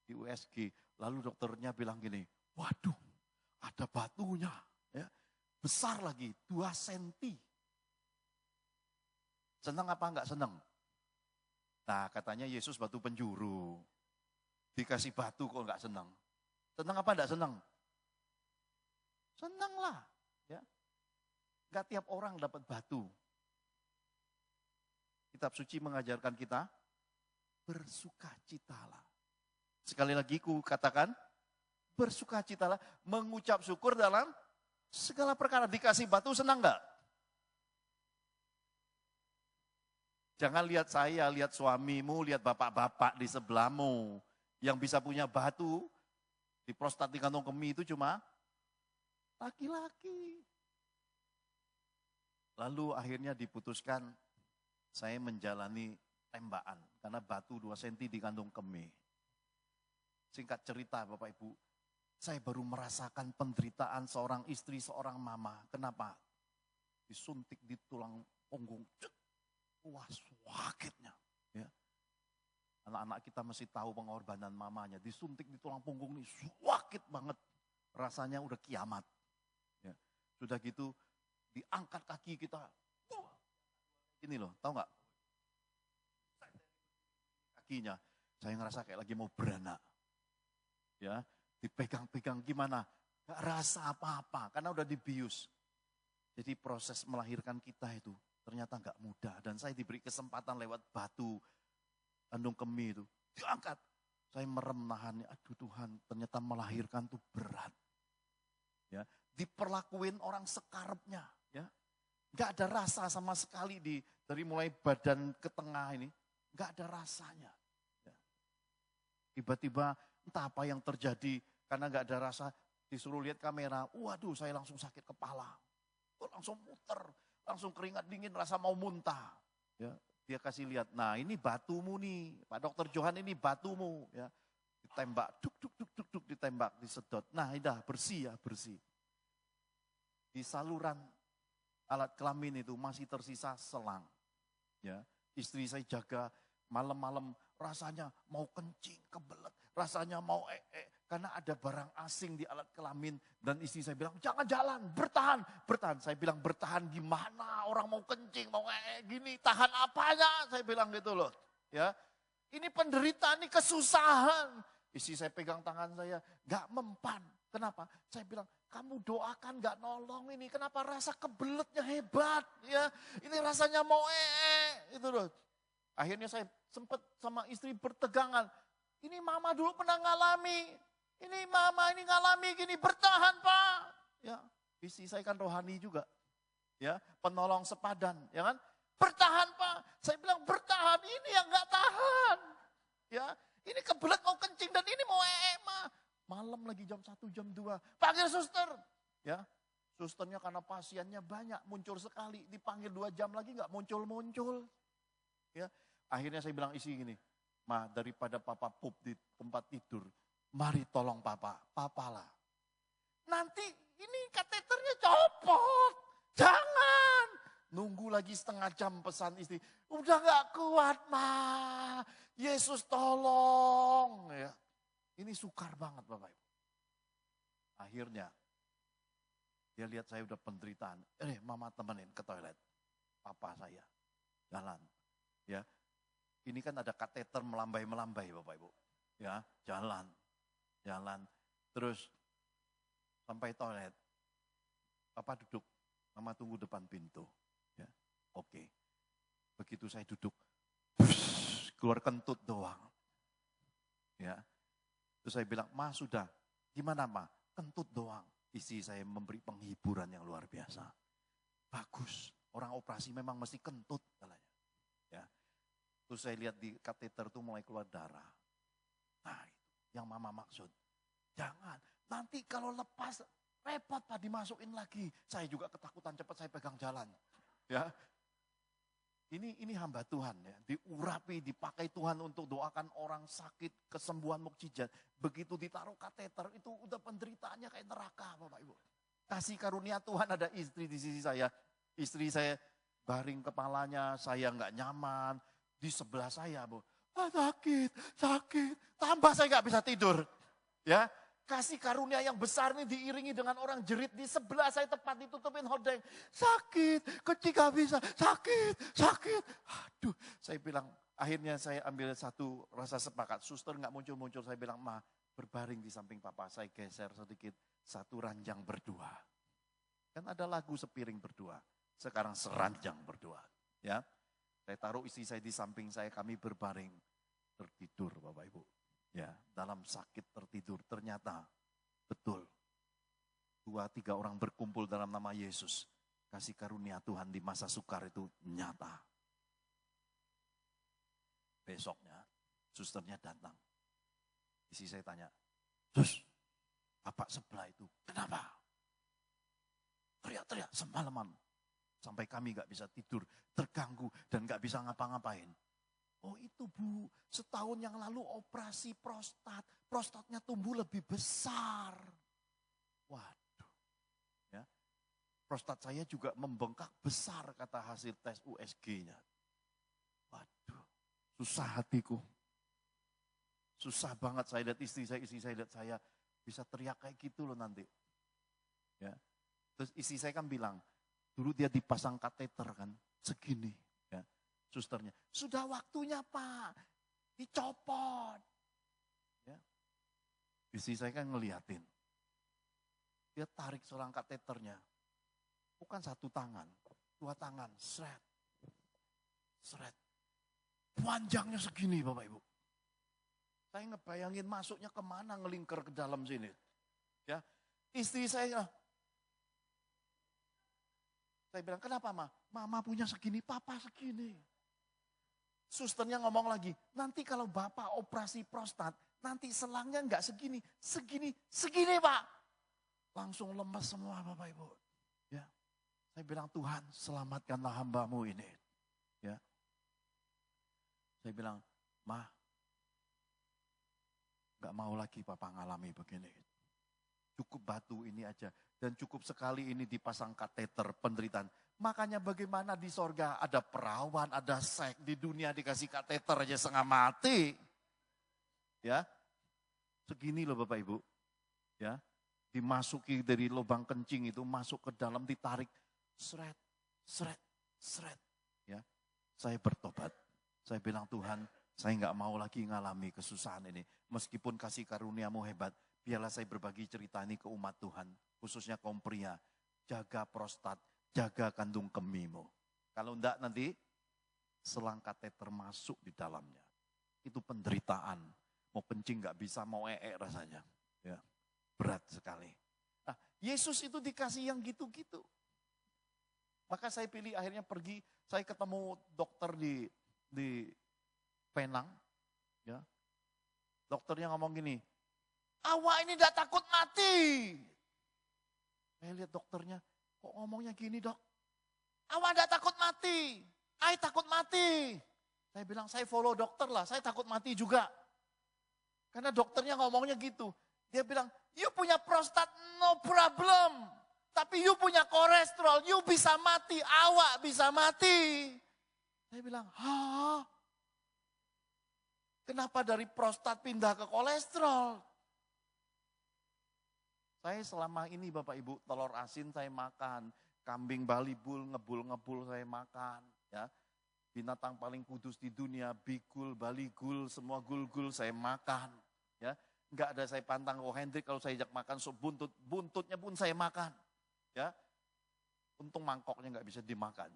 USG. Lalu dokternya bilang gini, waduh ada batunya. Ya, besar lagi, 2 senti. Senang apa enggak senang? Nah katanya Yesus batu penjuru. Dikasih batu kok enggak senang. Senang apa enggak senang? Senang lah. Ya. Enggak tiap orang dapat batu. Kitab suci mengajarkan kita bersukacitalah. Sekali lagi ku katakan bersukacitalah, mengucap syukur dalam segala perkara. Dikasih batu senang enggak? Jangan lihat saya, lihat suamimu, lihat bapak-bapak di sebelahmu. Yang bisa punya batu di prostat di kantong kemih itu cuma laki-laki. Lalu akhirnya diputuskan saya menjalani tembakan. Karena batu 2 cm di kantong kemih. Singkat cerita Bapak Ibu, saya baru merasakan penderitaan seorang istri, seorang mama. Kenapa? Disuntik di tulang punggung. Wah, sakitnya. Ya. Anak-anak kita mesti tahu pengorbanan mamanya. Disuntik di tulang punggung ini sakit banget. Rasanya udah kiamat. Ya. Sudah gitu diangkat kaki kita. Ini loh, tahu nggak? Kakinya, saya ngerasa kayak lagi mau beranak. Ya, dipegang-pegang gimana? Gak rasa apa-apa, karena udah dibius. Jadi proses melahirkan kita itu ternyata nggak mudah. Dan saya diberi kesempatan lewat batu kandung kemih itu. Diangkat. Saya merem nahannya. Aduh Tuhan, ternyata melahirkan tuh berat. Ya, diperlakuin orang sekarepnya. Ya, nggak ada rasa sama sekali dari mulai badan ke tengah ini. Nggak ada rasanya. Ya. Tiba-tiba entah apa yang terjadi karena nggak ada rasa. Disuruh lihat kamera. Waduh, saya langsung sakit kepala. Langsung muter. Langsung keringat dingin, rasa mau muntah. Ya, dia kasih lihat, nah ini batumu nih, Pak Dokter Johan ini batumu. Ya, ditembak, duk, ditembak, disedot. Nah udah bersih ya, bersih. Di saluran alat kelamin itu masih tersisa selang. Ya, istri saya jaga malam-malam rasanya mau kencing, kebelet, rasanya mau karena ada barang asing di alat kelamin dan istri saya bilang jangan jalan, bertahan. Saya bilang bertahan gimana, orang mau kencing, mau gini, tahan apanya, saya bilang gitu loh. Ya, ini penderitaan, ini kesusahan. Istri saya pegang tangan saya, gak mempan. Kenapa? Saya bilang kamu doakan gak nolong ini, kenapa rasa kebeletnya hebat, ya? Ini rasanya mau itu loh. Akhirnya saya sempat sama istri bertegangan. Ini mama dulu pernah ngalami. Ini mama ini ngalami gini, bertahan Pak. Ya, istri saya kan rohani juga. Ya, penolong sepadan, ya kan? Bertahan Pak. Saya bilang bertahan, ini yang nggak tahan. Ya, ini kebelet mau kencing dan ini mau mah. Malam lagi jam 1, jam 2. Panggil suster. Ya, susternya karena pasiennya banyak, muncul sekali. Dipanggil 2 jam lagi nggak muncul-muncul. Ya, akhirnya saya bilang istri gini, Ma, daripada papa pup di tempat tidur, mari tolong papa lah. Nanti ini kateternya copot, jangan. Nunggu lagi setengah jam pesan istri, udah gak kuat Ma, Yesus tolong. Ya. Ini sukar banget Bapak Ibu. Akhirnya, dia lihat saya udah penderitaan, mama temenin ke toilet. Papa saya, jalan. Ya, ini kan ada kateter melambai-melambai Bapak Ibu. Ya, jalan. Terus sampai toilet. Papa duduk, mama tunggu depan pintu. Ya, oke. Begitu saya duduk, keluar kentut doang. Ya, terus saya bilang, Ma sudah, gimana Ma? Kentut doang. Istri saya memberi penghiburan yang luar biasa. Bagus, orang operasi memang mesti kentut. Ya. Terus saya lihat di kateter itu mulai keluar darah. Nah itu yang mama maksud. Jangan, nanti kalau lepas repot Pak dimasukin lagi. Saya juga ketakutan cepat saya pegang jalan. Ya, ini hamba Tuhan ya, diurapi, dipakai Tuhan untuk doakan orang sakit, kesembuhan mukjizat. Begitu ditaruh kateter itu udah penderitaannya kayak neraka Bapak Ibu. Kasih karunia Tuhan ada istri di sisi saya. Istri saya baring kepalanya, saya nggak nyaman. Di sebelah saya, Bu. Sakit, sakit. Tambah saya nggak bisa tidur. Ya, kasih karunia yang besar ini diiringi dengan orang jerit di sebelah saya tepat ditutupin hordeng. Sakit, ketika bisa, sakit, sakit. Aduh, saya bilang, akhirnya saya ambil satu rasa sepakat. Suster nggak muncul-muncul, saya bilang, Ma, berbaring di samping papa. Saya geser sedikit, satu ranjang berdua. Kan ada lagu sepiring berdua, sekarang seranjang berdua. Ya, saya taruh istri saya di samping saya, kami berbaring, tertidur Bapak Ibu. Ya, dalam sakit tertidur, ternyata betul. 2-3 orang berkumpul dalam nama Yesus. Kasih karunia Tuhan di masa sukar itu nyata. Besoknya, susternya datang. Isi saya tanya, Sus, bapak sebelah itu kenapa? Teriak-teriak semalaman. Sampai kami gak bisa tidur, terganggu dan gak bisa ngapa-ngapain. Oh itu Bu, setahun yang lalu operasi prostat. Prostatnya tumbuh lebih besar. Waduh. Ya. Prostat saya juga membengkak besar kata hasil tes USG-nya. Waduh, susah hatiku. Susah banget saya lihat istri saya lihat saya. Bisa teriak kayak gitu loh nanti. Ya. Terus istri saya kan bilang, dulu dia dipasang kateter kan, segini. Susternya, sudah waktunya Pak, dicopot. Ya. Istri saya kan ngeliatin. Dia tarik seorang kateternya. Bukan satu tangan, 2 tangan, seret. Seret. Panjangnya segini Bapak Ibu. Saya ngebayangin masuknya kemana, ngelingkar ke dalam sini. Ya, istri saya bilang, kenapa Ma? Mama punya segini, papa segini. Susternya ngomong lagi, nanti kalau bapak operasi prostat, nanti selangnya enggak segini, segini Pak. Langsung lemas semua Bapak Ibu. Ya, saya bilang Tuhan selamatkanlah hambamu ini. Ya, saya bilang, Ma, enggak mau lagi Papa ngalami begini. Cukup batu ini aja. Dan cukup sekali ini dipasang kateter penderitaan. Makanya bagaimana di sorga ada perawan, ada seks. Di dunia dikasih kateter aja setengah mati. Ya, segini loh Bapak Ibu. Ya, dimasuki dari lubang kencing itu, masuk ke dalam ditarik. Seret, seret, seret. Ya, saya bertobat. Saya bilang Tuhan, saya nggak mau lagi ngalami kesusahan ini. Meskipun kasih karuniamu hebat. Biarlah saya berbagi cerita ini ke umat Tuhan, khususnya kaum pria. Jaga prostat, jaga kandung kemimu. Kalau enggak nanti selang kateter masuk di dalamnya. Itu penderitaan. Mau kencing nggak bisa, mau rasanya. Ya, berat sekali. Nah, Yesus itu dikasih yang gitu-gitu. Maka saya pilih akhirnya pergi, saya ketemu dokter di Penang. Ya. Dokternya ngomong gini, awak ini tidak takut mati. Saya lihat dokternya, kok ngomongnya gini dok? Awak tidak takut mati. Saya takut mati. Saya bilang, saya follow dokter lah, saya takut mati juga. Karena dokternya ngomongnya gitu. Dia bilang, you punya prostat, no problem. Tapi you punya kolesterol, you bisa mati, awak bisa mati. Saya bilang, hah? Kenapa dari prostat pindah ke kolesterol? Saya selama ini Bapak Ibu, telur asin saya makan, kambing balibul, ngebul saya makan. Ya. Binatang paling kudus di dunia, bigul, baligul, semua gul-gul saya makan. Ya. Enggak ada saya pantang kok Hendrik kalau saya ajak makan sup buntut, buntutnya pun saya makan. Ya. Untung mangkoknya enggak bisa dimakan.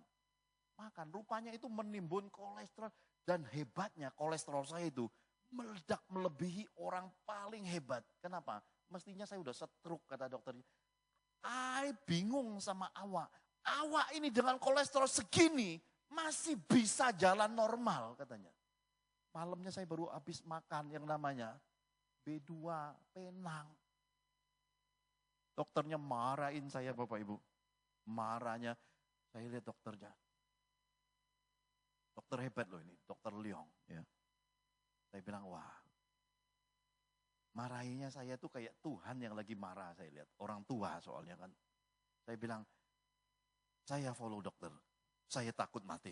Makan, rupanya itu menimbun kolesterol. Dan hebatnya kolesterol saya itu meledak melebihi orang paling hebat. Kenapa? Mestinya saya udah stroke kata dokternya. Ay bingung sama awak. Awak ini dengan kolesterol segini masih bisa jalan normal katanya. Malamnya saya baru habis makan yang namanya B2 Penang. Dokternya marahin saya Bapak Ibu. Marahnya, saya lihat dokternya. Dokter hebat loh ini, dokter Leong. Ya. Saya bilang, wah. Marahinya saya tuh kayak Tuhan yang lagi marah saya lihat. Orang tua soalnya kan. Saya bilang, saya follow dokter. Saya takut mati.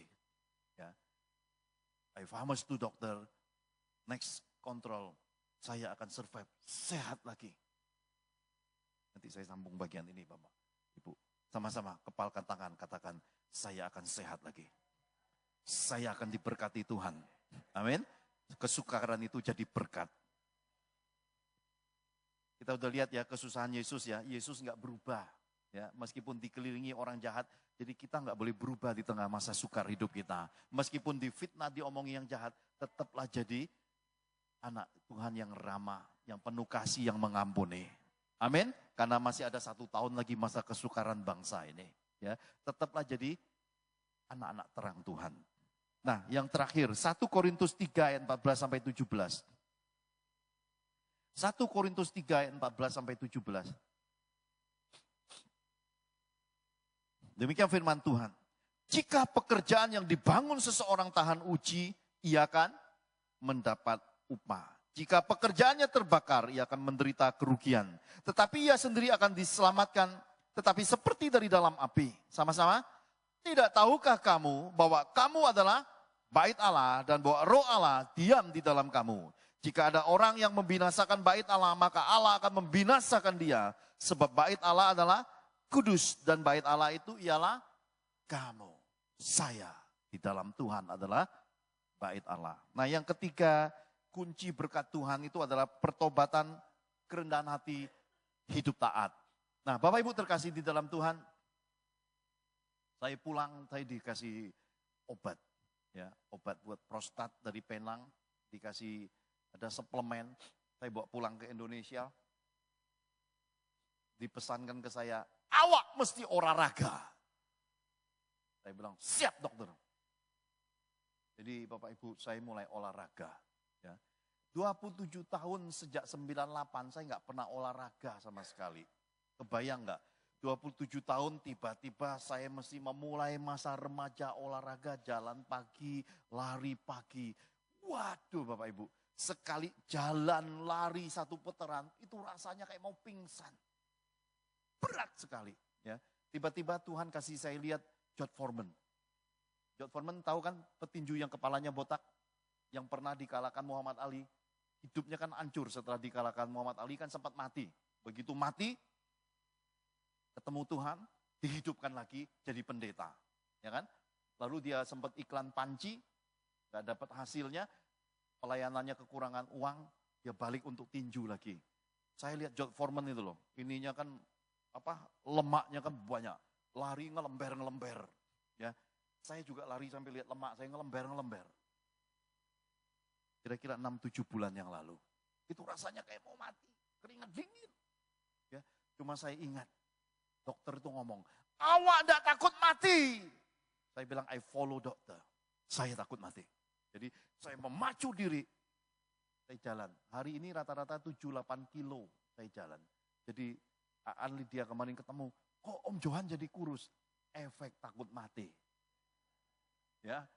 Ya. If I must do dokter, next control, saya akan survive, sehat lagi. Nanti saya sambung bagian ini Bapak, Ibu. Sama-sama kepalkan tangan, katakan, saya akan sehat lagi. Saya akan diberkati Tuhan. Amin. Kesukaran itu jadi berkat. Kita udah lihat ya kesusahan Yesus ya. Yesus nggak berubah. Ya, meskipun dikelilingi orang jahat, jadi kita nggak boleh berubah di tengah masa sukar hidup kita. Meskipun difitnah, diomongi yang jahat, tetaplah jadi anak Tuhan yang ramah, yang penuh kasih, yang mengampuni. Amin. Karena masih ada 1 tahun lagi masa kesukaran bangsa ini. Ya, tetaplah jadi anak-anak terang Tuhan. Nah, yang terakhir, 1 Korintus 3 ayat 14 sampai 17. 1 Korintus 3 ayat 14 sampai 17. Demikian firman Tuhan. Jika pekerjaan yang dibangun seseorang tahan uji, ia akan mendapat upah. Jika pekerjaannya terbakar, ia akan menderita kerugian. Tetapi ia sendiri akan diselamatkan, tetapi seperti dari dalam api. Sama-sama, tidak tahukah kamu bahwa kamu adalah bait Allah dan bahwa roh Allah diam di dalam kamu. Jika ada orang yang membinasakan bait Allah, maka Allah akan membinasakan dia. Sebab bait Allah adalah kudus dan bait Allah itu ialah kamu. Saya di dalam Tuhan adalah bait Allah. Nah yang ketiga, kunci berkat Tuhan itu adalah pertobatan, kerendahan hati, hidup taat. Nah Bapak Ibu terkasih di dalam Tuhan, saya pulang, saya dikasih obat. Ya, obat buat prostat dari Penang, dikasih ada suplemen, saya bawa pulang ke Indonesia. Dipesankan ke saya, awak mesti olahraga. Saya bilang, siap dokter. Jadi Bapak Ibu, saya mulai olahraga. Ya. 27 tahun sejak 98, saya nggak pernah olahraga sama sekali. Kebayang nggak? 27 tahun tiba-tiba saya mesti memulai masa remaja olahraga, jalan pagi, lari pagi. Waduh Bapak Ibu, sekali jalan lari 1 putaran, itu rasanya kayak mau pingsan. Berat sekali. Ya. Tiba-tiba Tuhan kasih saya lihat George Foreman. George Foreman tahu kan petinju yang kepalanya botak, yang pernah dikalahkan Muhammad Ali. Hidupnya kan hancur setelah dikalahkan Muhammad Ali, kan sempat mati. Begitu mati, ketemu Tuhan, dihidupkan lagi jadi pendeta. Ya kan? Lalu dia sempat iklan panci, gak dapat hasilnya, pelayanannya kekurangan uang, dia balik untuk tinju lagi. Saya lihat George Foreman itu loh, ininya kan lemaknya kan banyak, lari ngelember. Ya, saya juga lari sampai lihat lemak saya ngelember. Kira-kira 6-7 bulan yang lalu, itu rasanya kayak mau mati, keringat dingin. Ya, cuma saya ingat, dokter itu ngomong, awak tidak takut mati. Saya bilang, I follow dokter, saya takut mati. Jadi saya memacu diri, saya jalan. Hari ini rata-rata 7-8 kilo saya jalan. Jadi Aan Lydia kemarin ketemu, kok Om Johan jadi kurus? Efek takut mati. Ya,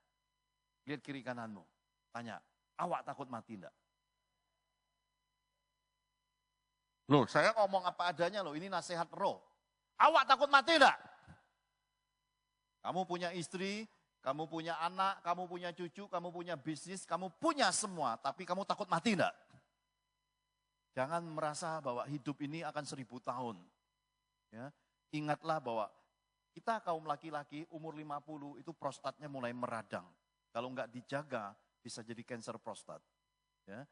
lihat kiri kananmu, tanya, awak takut mati enggak? Loh, saya ngomong apa adanya loh, ini nasihat roh. Awak takut mati enggak? Kamu punya istri, kamu punya anak, kamu punya cucu, kamu punya bisnis, kamu punya semua, tapi kamu takut mati enggak? Jangan merasa bahwa hidup ini akan 1000 tahun. Ya, ingatlah bahwa kita kaum laki-laki umur 50 itu prostatnya mulai meradang. Kalau enggak dijaga bisa jadi kanker prostat. Ya.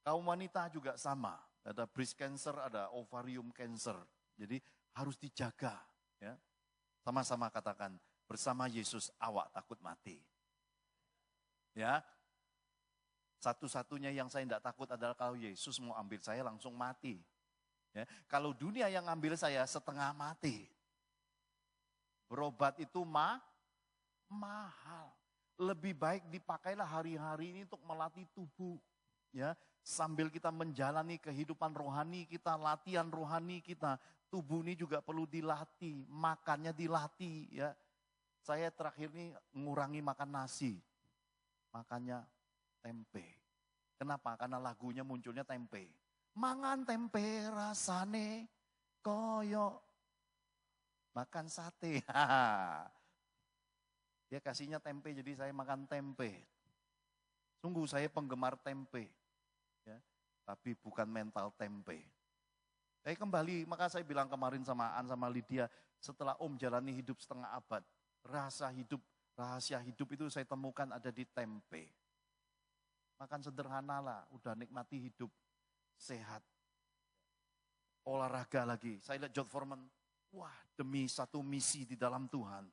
Kaum wanita juga sama, ada breast cancer, ada ovarium cancer. Jadi harus dijaga. Ya. Sama-sama katakan, bersama Yesus awak takut mati. Ya. Satu-satunya yang saya tidak takut adalah kalau Yesus mau ambil saya langsung mati. Ya. Kalau dunia yang ambil saya setengah mati. Berobat itu mahal. Lebih baik dipakailah hari-hari ini untuk melatih tubuh. Ya. Sambil kita menjalani kehidupan rohani kita, latihan rohani kita. Tubuh ini juga perlu dilatih, makannya dilatih. Ya. Saya terakhir ini mengurangi makan nasi. Makannya tempe. Kenapa? Karena lagunya munculnya tempe. Mangan tempe rasane koyo makan sate. Dia kasihnya tempe, jadi saya makan tempe. Sungguh saya penggemar tempe. Ya, tapi bukan mental tempe. Saya kembali, maka saya bilang kemarin sama Aan sama Lydia, setelah Om jalani hidup setengah abad, rahasia hidup itu saya temukan ada di tempe. Makan sederhana lah, udah nikmati hidup, sehat. Olahraga lagi, saya lihat George Foreman, wah demi satu misi di dalam Tuhan,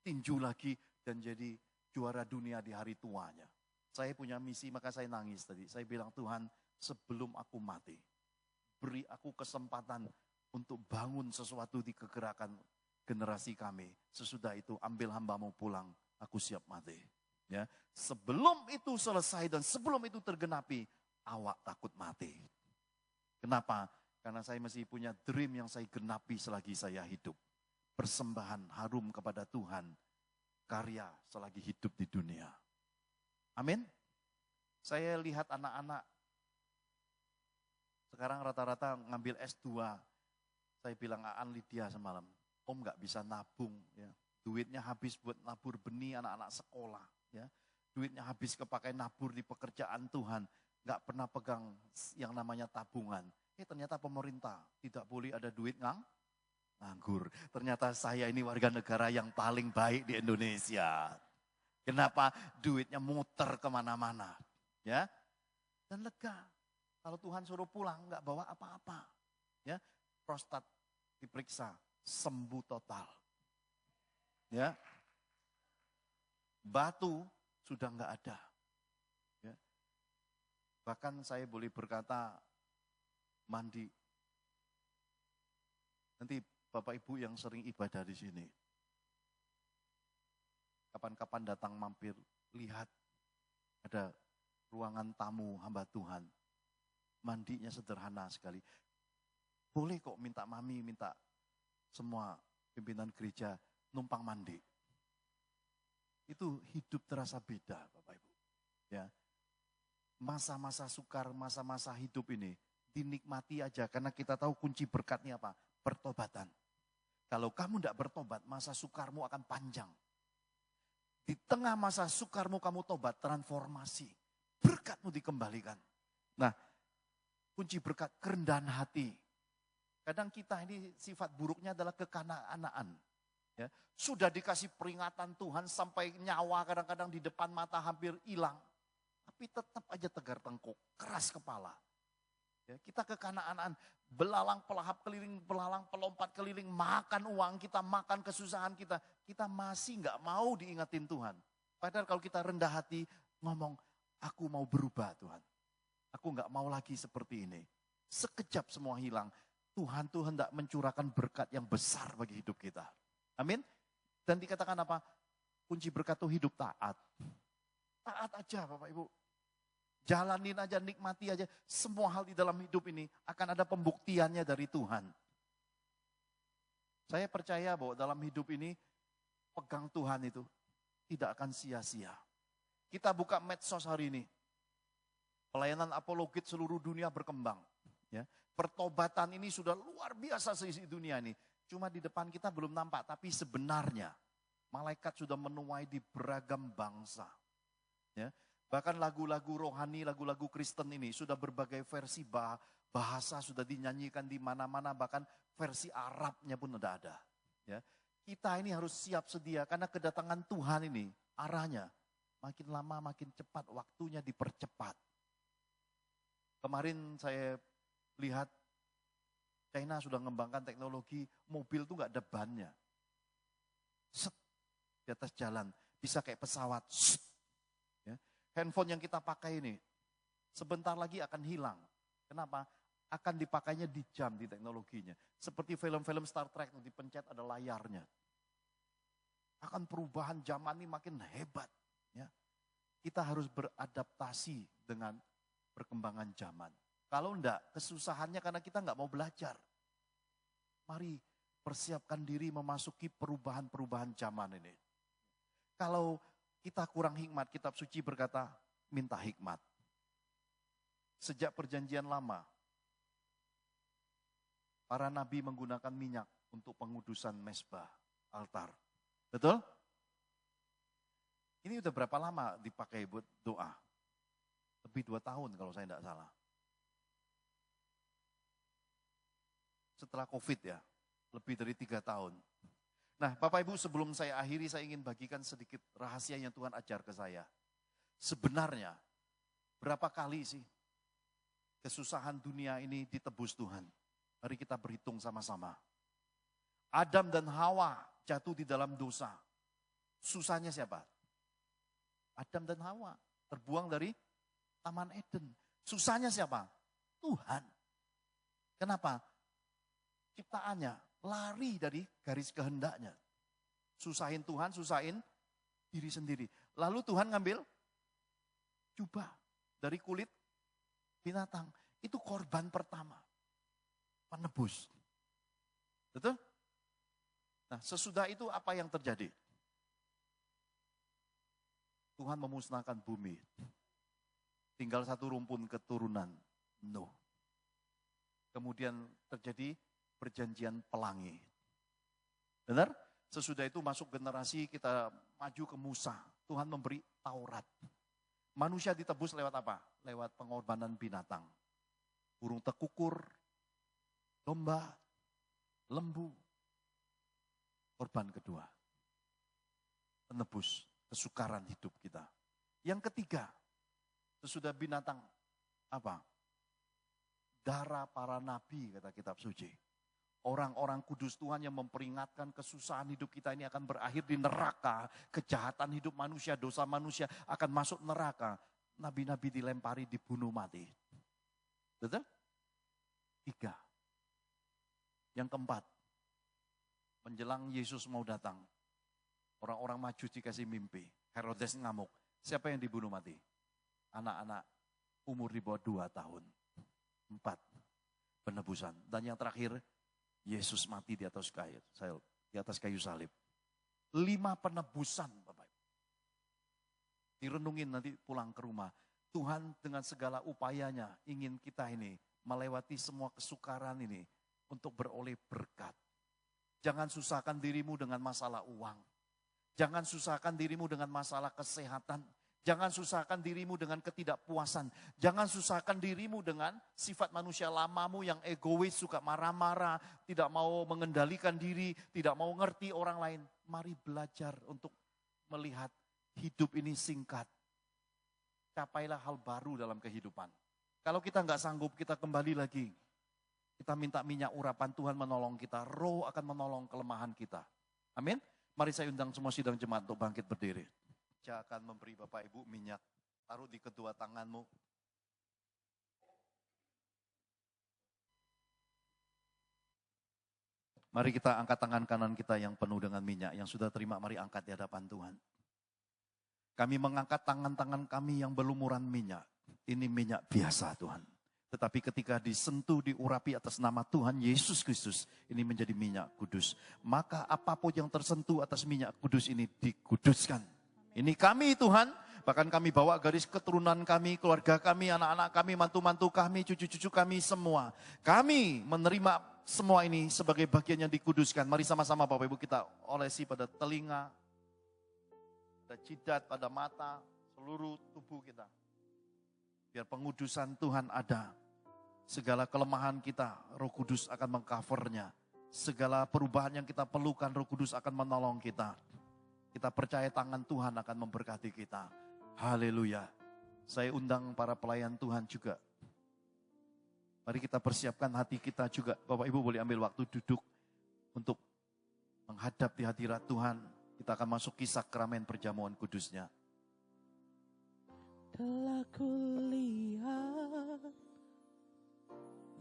tinju lagi dan jadi juara dunia di hari tuanya. Saya punya misi, maka saya nangis tadi. Saya bilang, Tuhan, sebelum aku mati, beri aku kesempatan untuk bangun sesuatu di kegerakan generasi kami. Sesudah itu ambil hambamu pulang, aku siap mati. Ya, sebelum itu selesai dan sebelum itu tergenapi, awak takut mati. Kenapa? Karena saya masih punya dream yang saya genapi selagi saya hidup. Persembahan harum kepada Tuhan, karya selagi hidup di dunia. Amin. Saya lihat anak-anak sekarang rata-rata ngambil S2. Saya bilang Aan Lydia semalam, Om nggak bisa nabung, ya. Duitnya habis buat nabur benih anak-anak sekolah, ya. Duitnya habis kepakai nabur di pekerjaan Tuhan, nggak pernah pegang yang namanya tabungan. Ternyata pemerintah tidak boleh ada duit nganggur. Ternyata saya ini warga negara yang paling baik di Indonesia. Kenapa? Duitnya muter kemana-mana, ya. Dan lega. Kalau Tuhan suruh pulang, nggak bawa apa-apa, ya. Prostat diperiksa, sembuh total, ya. Batu sudah nggak ada, ya. Bahkan saya boleh berkata, mandi. Nanti Bapak Ibu yang sering ibadah di sini, kapan-kapan datang mampir, lihat ada ruangan tamu hamba Tuhan. Mandinya sederhana sekali. Boleh kok minta mami, minta semua pimpinan gereja numpang mandi. Itu hidup terasa beda, Bapak Ibu. Ya. Masa-masa sukar, masa-masa hidup ini dinikmati aja karena kita tahu kunci berkatnya apa? Pertobatan. Kalau kamu tidak bertobat, masa sukarmu akan panjang. Di tengah masa sukarmu kamu tobat, transformasi. Berkatmu dikembalikan. Nah, kunci berkat kerendahan hati. Kadang kita ini sifat buruknya adalah kekanak-anakan. Ya, sudah dikasih peringatan Tuhan sampai nyawa kadang-kadang di depan mata hampir hilang. Tapi tetap aja tegar tengkuk, keras kepala. Ya, kita kekanak-anakan, belalang pelahap keliling, belalang pelompat keliling, makan uang kita, makan kesusahan kita. Kita masih nggak mau diingatin Tuhan. Padahal kalau kita rendah hati, ngomong, aku mau berubah Tuhan. Aku nggak mau lagi seperti ini. Sekejap semua hilang. Tuhan hendak mencurahkan berkat yang besar bagi hidup kita. Amin. Dan dikatakan apa? Kunci berkat itu hidup taat. Taat aja Bapak Ibu. Jalanin aja, nikmati aja. Semua hal di dalam hidup ini akan ada pembuktiannya dari Tuhan. Saya percaya bahwa dalam hidup ini, pegang Tuhan itu tidak akan sia-sia. Kita buka medsos hari ini. Pelayanan apologit seluruh dunia berkembang. Ya. Pertobatan ini sudah luar biasa seisi dunia ini. Cuma di depan kita belum nampak, tapi sebenarnya malaikat sudah menuai di beragam bangsa. Ya. Bahkan lagu-lagu rohani, lagu-lagu Kristen ini sudah berbagai versi bahasa sudah dinyanyikan di mana-mana, bahkan versi Arabnya pun sudah ada. Ya. Kita ini harus siap sedia karena kedatangan Tuhan ini arahnya makin lama makin cepat, waktunya dipercepat. Kemarin saya lihat China sudah mengembangkan teknologi mobil tuh nggak ada bannya. Set, di atas jalan bisa kayak pesawat. Set, ya. Handphone yang kita pakai ini sebentar lagi akan hilang. Kenapa? Akan dipakainya di jam di teknologinya. Seperti film-film Star Trek, dipencet ada layarnya. Akan perubahan zaman ini makin hebat. Ya. Kita harus beradaptasi dengan perkembangan zaman. Kalau enggak, kesusahannya karena kita enggak mau belajar. Mari persiapkan diri memasuki perubahan-perubahan zaman ini. Kalau kita kurang hikmat, kitab suci berkata, minta hikmat. Sejak perjanjian lama, para nabi menggunakan minyak untuk pengudusan mezbah, altar. Betul? Ini udah berapa lama dipakai buat doa? Lebih 2 tahun kalau saya tidak salah. Setelah COVID ya, lebih dari 3 tahun. Nah Bapak Ibu, sebelum saya akhiri, saya ingin bagikan sedikit rahasia yang Tuhan ajar ke saya. Sebenarnya, berapa kali sih kesusahan dunia ini ditebus Tuhan? Mari kita berhitung sama-sama. Adam dan Hawa jatuh di dalam dosa. Susahnya siapa? Adam dan Hawa terbuang dari Taman Eden. Susahnya siapa? Tuhan. Kenapa? Ciptaannya lari dari garis kehendaknya. Susahin Tuhan, susahin diri sendiri. Lalu Tuhan ngambil jubah dari kulit binatang. Itu korban pertama. Penebus. Betul? Nah, sesudah itu apa yang terjadi? Tuhan memusnahkan bumi. Tinggal satu rumpun keturunan Nuh. Kemudian terjadi perjanjian pelangi. Benar? Sesudah itu masuk generasi, kita maju ke Musa. Tuhan memberi Taurat. Manusia ditebus lewat apa? Lewat pengorbanan binatang. Burung tekukur, domba, lembu. Korban kedua. Penebus kesukaran hidup kita. Yang ketiga, sesudah binatang apa? Darah para nabi, kata kitab suci. Orang-orang kudus Tuhan yang memperingatkan kesusahan hidup kita ini akan berakhir di neraka. Kejahatan hidup manusia, dosa manusia akan masuk neraka. Nabi-nabi dilempari, dibunuh mati. Betul? 3. Yang keempat, menjelang Yesus mau datang. Orang-orang Majus dikasih mimpi. Herodes ngamuk. Siapa yang dibunuh mati? Anak-anak umur di bawah 2 tahun. 4. Penebusan. Dan yang terakhir, Yesus mati di atas kayu salib. 5 penebusan, Bapak. Direnungin nanti pulang ke rumah. Tuhan dengan segala upayanya ingin kita ini melewati semua kesukaran ini untuk beroleh berkat. Jangan susahkan dirimu dengan masalah uang. Jangan susahkan dirimu dengan masalah kesehatan. Jangan susahkan dirimu dengan ketidakpuasan. Jangan susahkan dirimu dengan sifat manusia lamamu yang egois, suka marah-marah, tidak mau mengendalikan diri, tidak mau ngerti orang lain. Mari belajar untuk melihat hidup ini singkat. Capailah hal baru dalam kehidupan. Kalau kita nggak sanggup, kita kembali lagi. Kita minta minyak urapan, Tuhan menolong kita. Roh akan menolong kelemahan kita. Amin. Mari saya undang semua sidang jemaat untuk bangkit berdiri. Saya akan memberi Bapak Ibu minyak. Taruh di kedua tanganmu. Mari kita angkat tangan kanan kita yang penuh dengan minyak. Yang sudah terima, mari angkat di hadapan Tuhan. Kami mengangkat tangan-tangan kami yang berlumuran minyak. Ini minyak biasa Tuhan. Tetapi ketika disentuh, diurapi atas nama Tuhan Yesus Kristus, ini menjadi minyak kudus. Maka apapun yang tersentuh atas minyak kudus ini dikuduskan. Ini kami Tuhan, bahkan kami bawa garis keturunan kami, keluarga kami, anak-anak kami, mantu-mantu kami, cucu-cucu kami semua. Kami menerima semua ini sebagai bagian yang dikuduskan. Mari sama-sama Bapak Ibu kita olesi pada telinga, pada jidat, pada mata, seluruh tubuh kita. Biar pengudusan Tuhan ada. Segala kelemahan kita, Roh Kudus akan mengcovernya. Segala perubahan yang kita perlukan, Roh Kudus akan menolong kita. Kita percaya tangan Tuhan akan memberkati kita. Haleluya. Saya undang para pelayan Tuhan juga. Mari kita persiapkan hati kita juga. Bapak Ibu boleh ambil waktu duduk untuk menghadap di hadirat Tuhan. Kita akan masuk kisah keramaian perjamuan kudusnya. Telah kulihat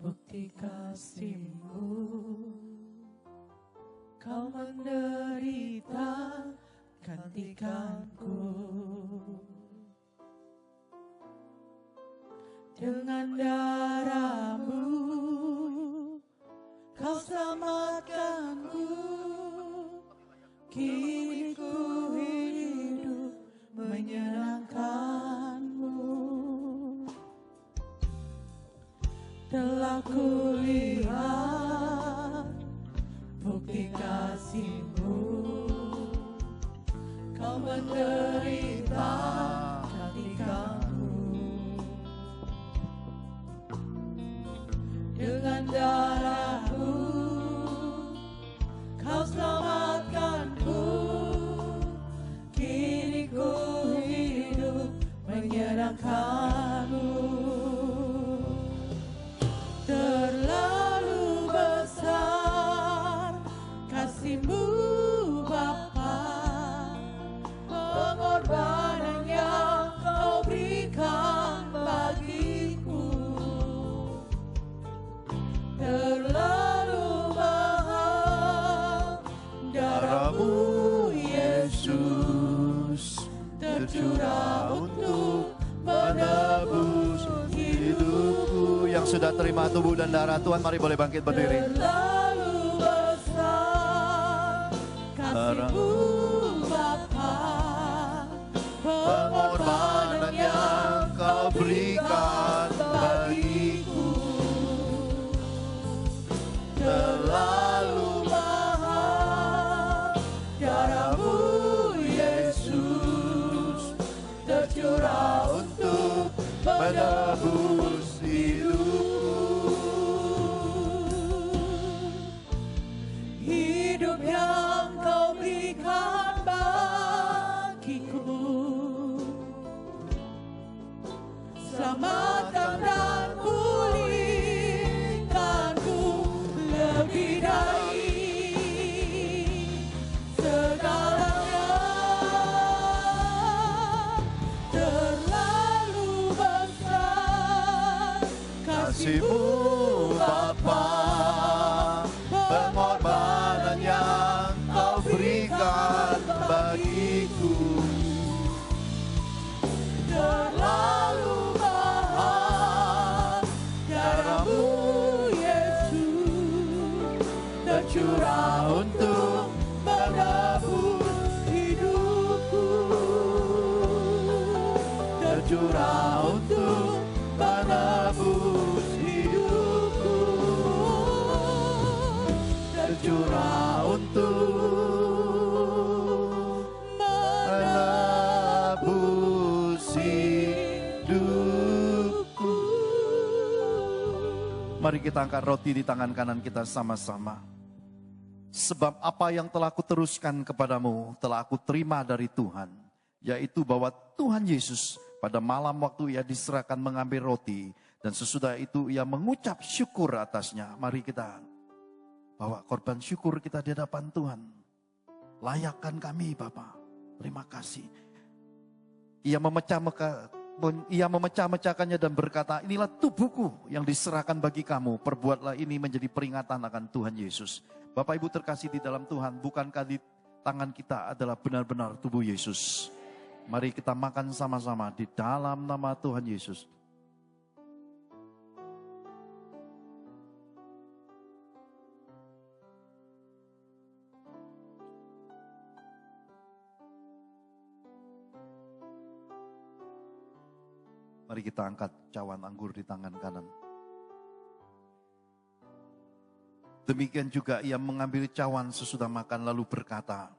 bukti kasih-Mu, Kau menderita gantikanku. Dengan darah-Mu Kau selamatkanku. Kini ku hidup menyenangkan-Mu. Telah kulihat menderita gantikanku. Dengan darah-Mu Kau selamatkanku. Kini ku hidup menyenangkan-Mu. Terlalu besar kasih-Mu Bapa, pengorbanan yang Kau berikan bagiku. Terlalu mahal darah-Mu Yesus, tercurah untuk menebus hidupku. Yang sudah terima tubuh dan darah Tuhan, mari boleh bangkit berdiri. Terlalu besar kasih-Mu Bapa, Pengorbanan yang Kau berikan bagiku. Terlalu mahal darah-Mu Yesus, tercurah untuk Menebus hidupku. hidup yang Kau berikan bagiku. Selamatkan dan pulihkanku lebih dari segalanya. Terlalu besar Kasih-Mu Bapa, pengorbanan yang Kau berikan bagiku. terlalu mahal darah-Mu Yesus, tercurah untuk menebus hidupku. Tercurah untuk menebus hidupku. Tercurah untuk menebus hidupku. Mari kita angkat roti di tangan kanan kita sama-sama. Sebab apa yang telah kuteruskan kepadamu telah aku terima dari Tuhan, yaitu bahwa Tuhan Yesus pada malam waktu Ia diserahkan mengambil roti, dan sesudah itu Ia mengucap syukur atasnya. Mari kita bawa korban syukur kita di hadapan Tuhan. Layakkan kami Bapa, terima kasih. Ia memecah-mecahkannya dan berkata, inilah tubuhku yang diserahkan bagi kamu, perbuatlah ini menjadi peringatan akan Tuhan Yesus. Bapak Ibu terkasih di dalam Tuhan, bukankah di tangan kita adalah benar-benar tubuh Yesus? Mari kita makan sama-sama di dalam nama Tuhan Yesus. Mari kita angkat cawan anggur di tangan kanan. Demikian juga Ia mengambil cawan sesudah makan lalu berkata,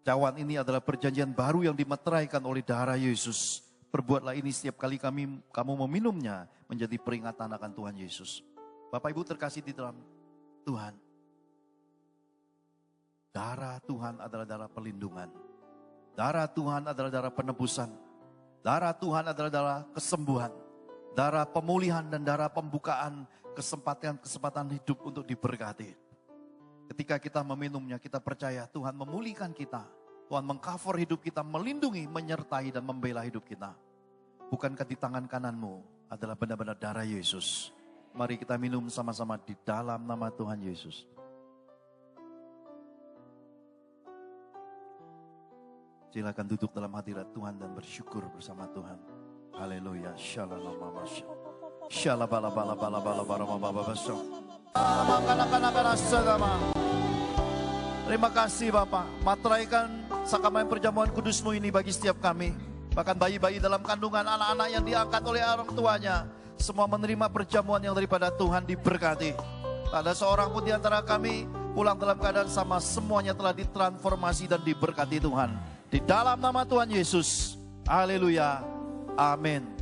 cawan ini adalah perjanjian baru yang dimeteraikan oleh darah Yesus. Perbuatlah ini setiap kali kamu meminumnya menjadi peringatan akan Tuhan Yesus. Bapak Ibu terkasih di dalam Tuhan. Darah Tuhan adalah darah perlindungan. Darah Tuhan adalah darah penebusan. Darah Tuhan adalah darah kesembuhan. Darah pemulihan dan darah pembukaan kesempatan hidup untuk diberkati. Ketika kita meminumnya, kita percaya Tuhan memulihkan kita. Tuhan mengcover hidup kita, melindungi, menyertai dan membela hidup kita. Bukankah di tangan kananmu adalah benar-benar darah Yesus? Mari kita minum sama-sama di dalam nama Tuhan Yesus. Silakan duduk dalam hadirat Tuhan dan bersyukur bersama Tuhan. Haleluya. Terima kasih Bapak. Materaikan sakramen perjamuan kudus-Mu ini bagi setiap kami. Bahkan bayi-bayi dalam kandungan, anak-anak yang diangkat oleh orang tuanya. Semua menerima perjamuan yang daripada Tuhan, diberkati. Tak ada seorang pun di antara kami pulang dalam keadaan sama. Semuanya telah ditransformasi dan diberkati Tuhan. Di dalam nama Tuhan Yesus. Haleluya. Amin.